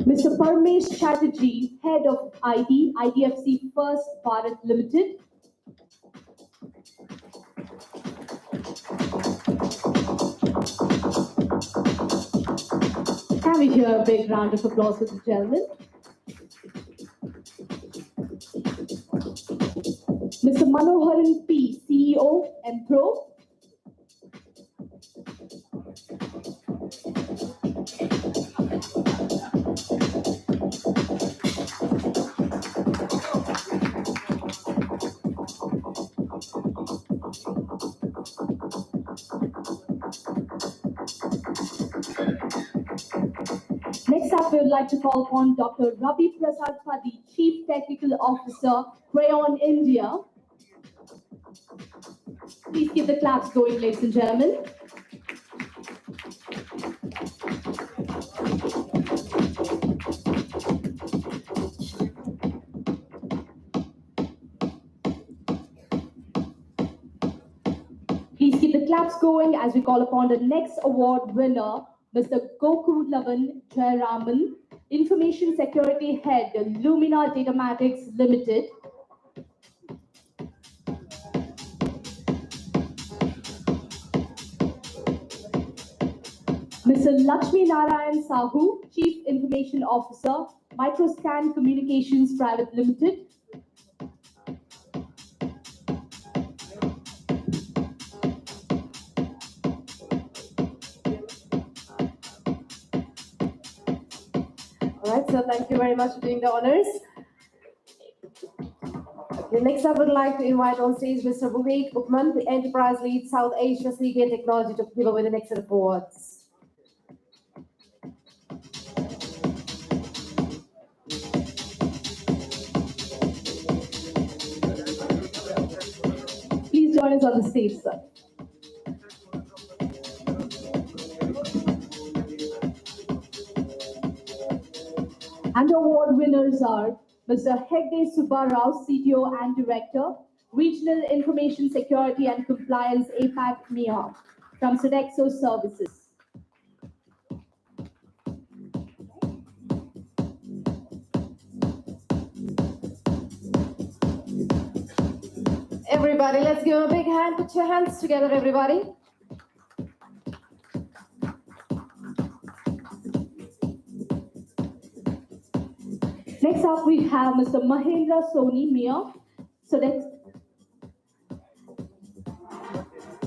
Mr. Parmesh Chatterjee, Head of ID, IDFC First Bharat Limited. Can we hear a big round of applause for the gentleman? Mr. Manoharan P, CEO, Empro. Next up, we would like to call upon Dr. Ravi Prasad Padi, Chief Technical Officer, Crayon India. Please keep the claps going, ladies and gentlemen. the claps going as we call upon the next award winner, Mr. Goku Lavan Jayaraman, Information Security Head, Lumina Datamatics Limited. Mr. Lakshmi Narayan Sahu, Chief Information Officer, Microscan Communications Private Limited. All right, so thank you very much for doing the honors. Okay, next I would like to invite on stage Mr. Vivek Bookman, the Enterprise Lead South Asia Seagate Technology, to give away the next set of awards. Please join us on the stage, sir. And the award winners are Mr. Hegde Subbarao, CTO and Director, Regional Information Security and Compliance APAC MEA from Sodexo Services. Everybody, let's give them a big hand. Put your hands together, everybody. Next up, we have Mr. Mahendra Soni Mia,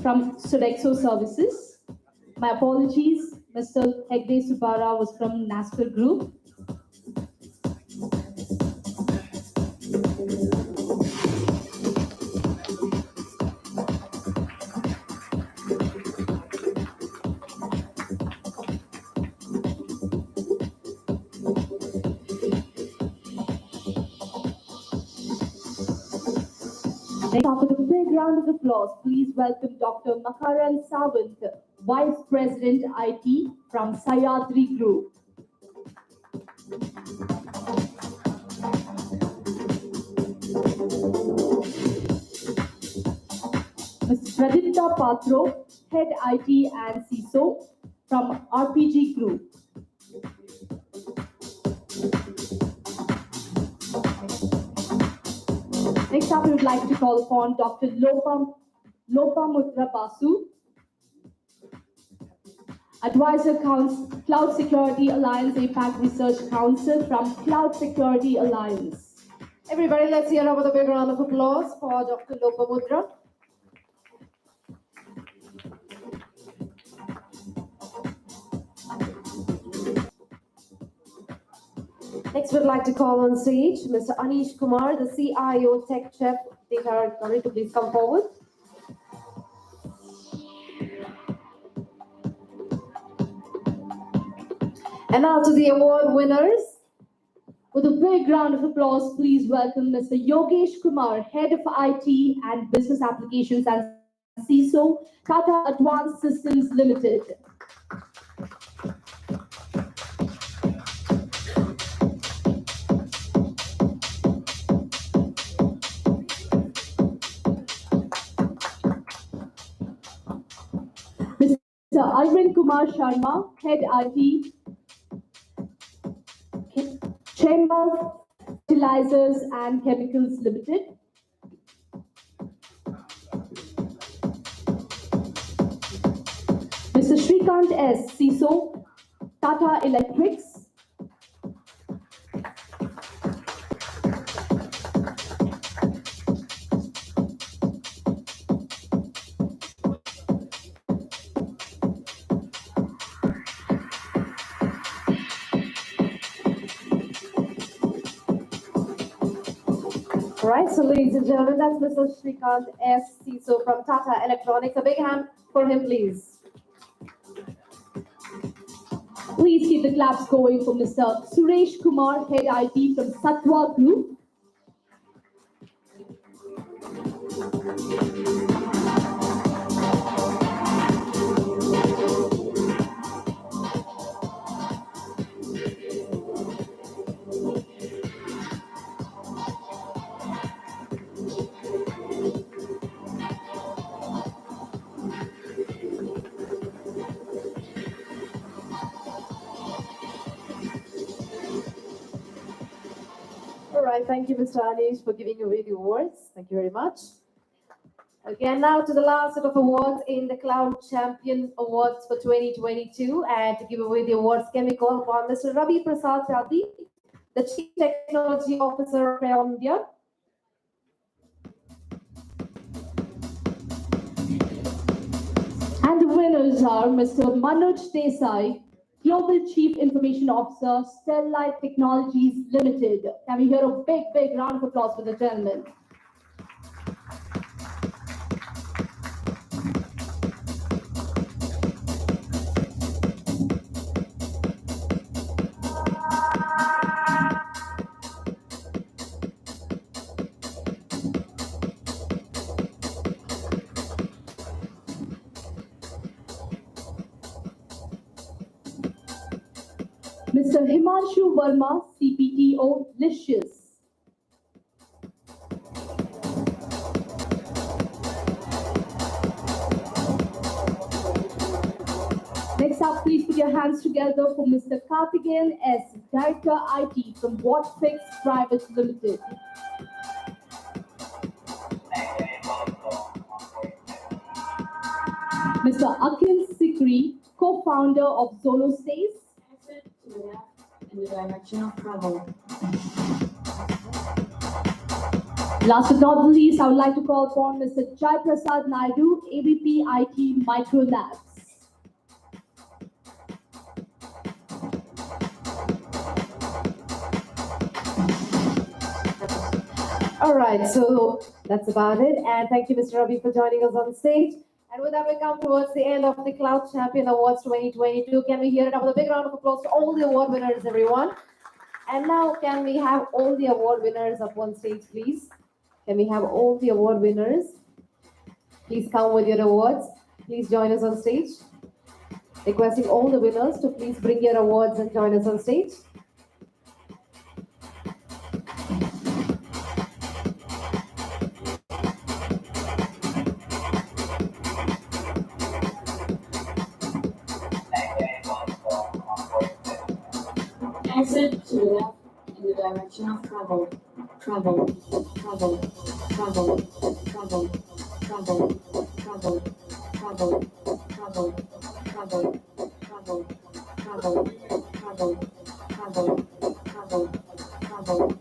from Sodexo Services. My apologies, Mr. Hegde Subara was from NASCAR Group. Next up, with a big round of applause, please welcome Dr. Makaran Sawant, Vice President IT from CIOTV Group. Ms. Pradipta Patro, Head IT and CISO from RPG Group. Next up, we would like to call upon Dr. Lopamutra Basu, Advisor Cloud Security Alliance APAC Research Council from Cloud Security Alliance. Everybody, let's hear over the big round of applause for Dr. Lopamutra. Next, we'd like to call on stage Mr. Anish Kumar, the CIO Tech Chef. They are ready to please come forward. And now to the award winners. With a big round of applause, please welcome Mr. Yogesh Kumar, Head of IT and Business Applications and CISO, Tata Advanced Systems Limited. Mr. Arvind Kumar Sharma, Head IT, Chamber Fertilizers and Chemicals Limited. Mr. Shrikant S, CISO, Tata Electrics. All right, so ladies and gentlemen, that's Mr. Shrikant S, CISO from Tata Electronics. A big hand for him, please. Please keep the claps going for Mr. Suresh Kumar, Head IT from Satwa Group. right, thank you, Mr. Anish, for giving away the awards. Thank you very much. Again, now to the last set of awards in the Cloud Champion Awards for 2022. And to give away the awards, can we call upon Mr. Ravi Prasad Chaldi, the Chief Technology Officer of Air India. And the winners are Mr. Manoj Desai, Global Chief Information Officer, Stellite Technologies Limited. Can we hear a big, big round of applause for the gentleman? Mr. Himanshu Verma, CPTO, Licious. Next up, please put your hands together for Mr. Karthikeyan S., Director IT from Watfix Private Limited. Mr. Akhil Sikri, co-founder of Zono Stays. In the direction of travel. Last but not the least, I would like to call upon Mr. Jai Prasad Naidu, AVP IT Micro Labs. All right, so that's about it. And thank you, Mr. Ravi, for joining us on stage. And with that, we come towards the end of the Cloud Champion Awards 2022. Can we hear it up with a big round of applause to all the award winners, everyone? And now, can we have all the award winners up on stage, please? Can we have all the award winners? Please come with your awards. Please join us on stage. Requesting all the winners to please bring your awards and join us on stage. Exit to the left in the direction of travel. Travel, travel, travel, travel, travel, travel, travel, travel, travel, travel, travel, travel, travel, travel, travel.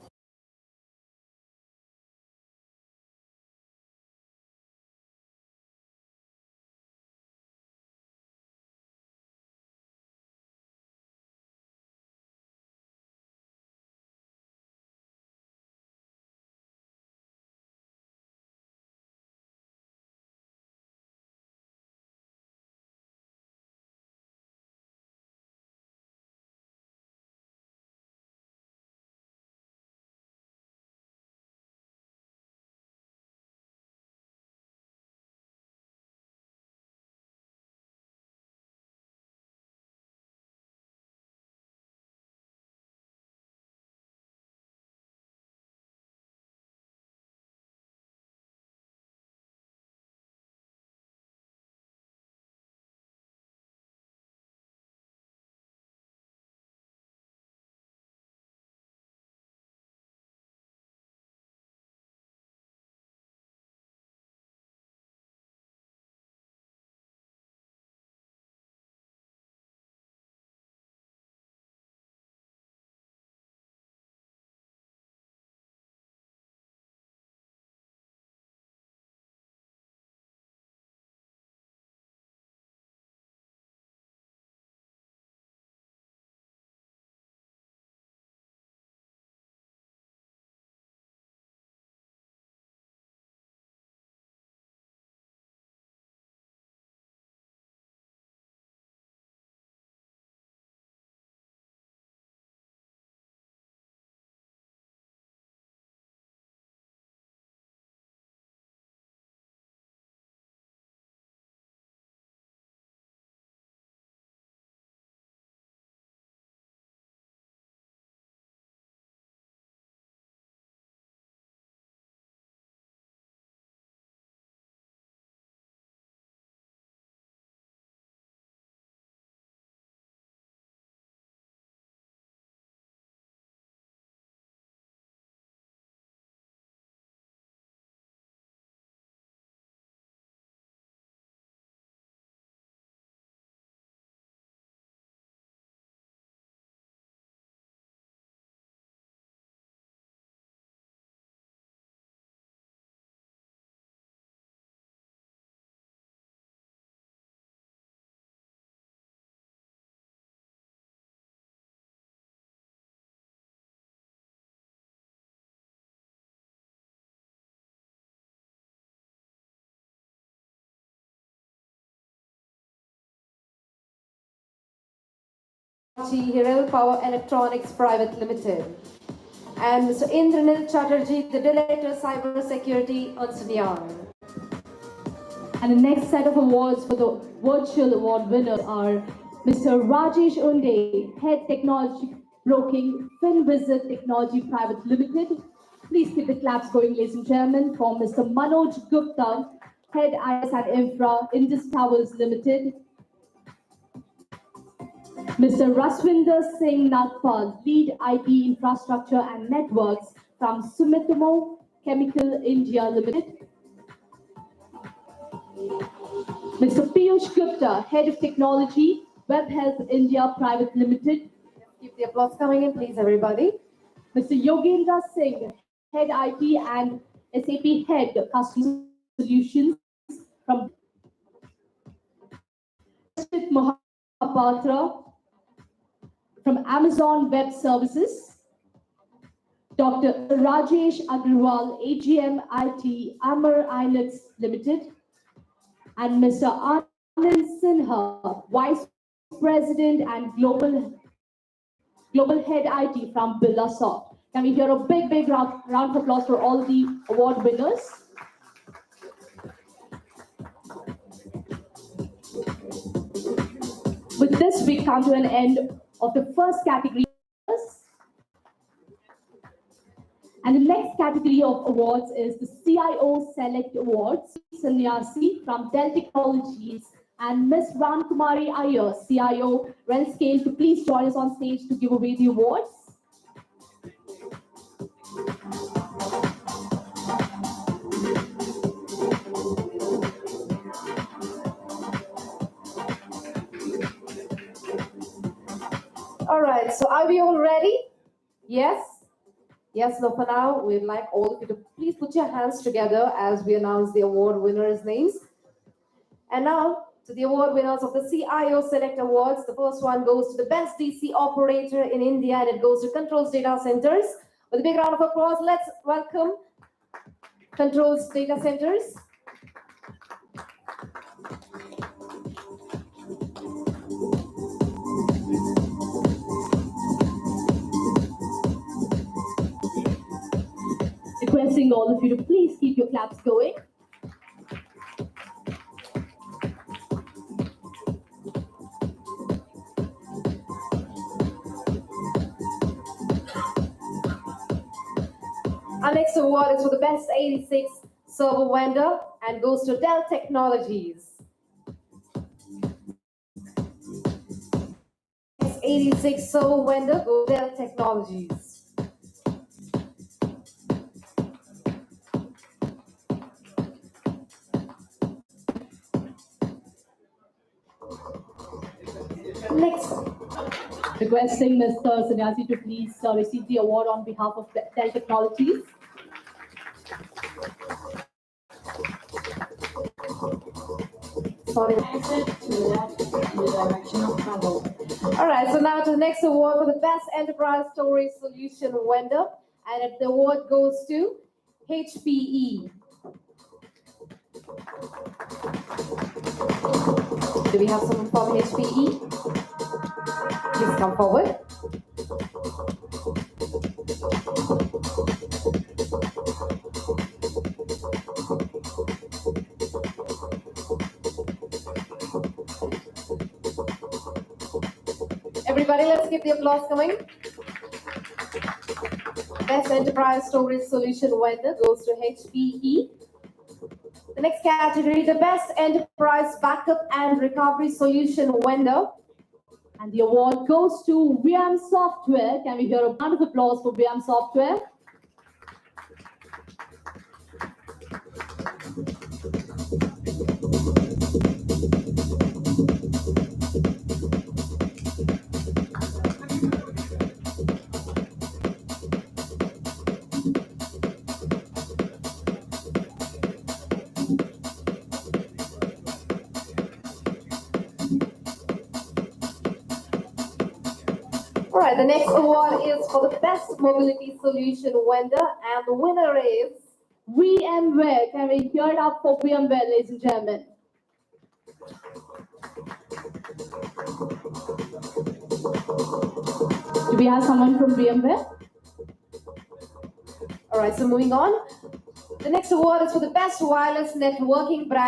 Hirel Power Electronics Private Limited. And Mr. Indranil Chatterjee, the Director Cyber Security, Ernst & Young. And the next set of awards for the virtual award winners are Mr. Rajesh Unde, Head Technology Broking, FinVisit Technology Private Limited. Please keep the claps going, ladies and gentlemen, for Mr. Manoj Gupta, Head IS and Infra, Indus Towers Limited. Mr. Raswinder Singh Nagpal, Lead IT Infrastructure and Networks from Sumitomo Chemical India Limited. Mr. Piyush Gupta, Head of Technology, Web Health India Private Limited. Keep the applause coming in, please, everybody. Mr. Yogendra Singh, Head IT and SAP Head Customer Solutions from Harshit Mohapatra from Amazon Web Services. Dr. Rajesh Agrawal, AGM IT Amar Ilex Limited. And Mr. Anand Sinha, Vice President and Global Head IT from Birlasoft. Can we hear a big round of applause for all the award winners? With this, we come to an end of the first category. And the next category of awards is the CIO Select Awards. Sannyasi from Dell Technologies and Ms. Ramkumari Iyer, CIO Renscale, to please join us on stage to give away the awards. All right, so are we all ready? Yes? Yes, no, for now, we'd like all of you to please put your hands together as we announce the award winners' names. And now, to the award winners of the CIO Select Awards. The first one goes to the best DC operator in India, and it goes to Controls Data Centers. With a big round of applause, let's welcome Controls Data Centers. Requesting all of you to please keep your claps going. Our next award is for the best 86 server vendor and goes to Dell Technologies. 86 server vendor goes to Dell Technologies. Next. Requesting Mr. Sannyasi to please receive the award on behalf of Dell Technologies. Sorry. All right, so now to the next award for the best enterprise storage solution vendor, and the award goes to HPE. Do we have someone from HPE? Please come forward. Everybody, let's keep the applause coming. Best enterprise storage solution vendor goes to HPE. The next category, the best enterprise backup and recovery solution vendor. And the award goes to VM Software. Can we hear a round of applause for VM Software? All right, the next award is for the best mobility solution vendor, and the winner is VMware. Can we hear it up for VMware, ladies and gentlemen? Do we have someone from VMware? All right, so moving on. The next award is for the best wireless networking brand.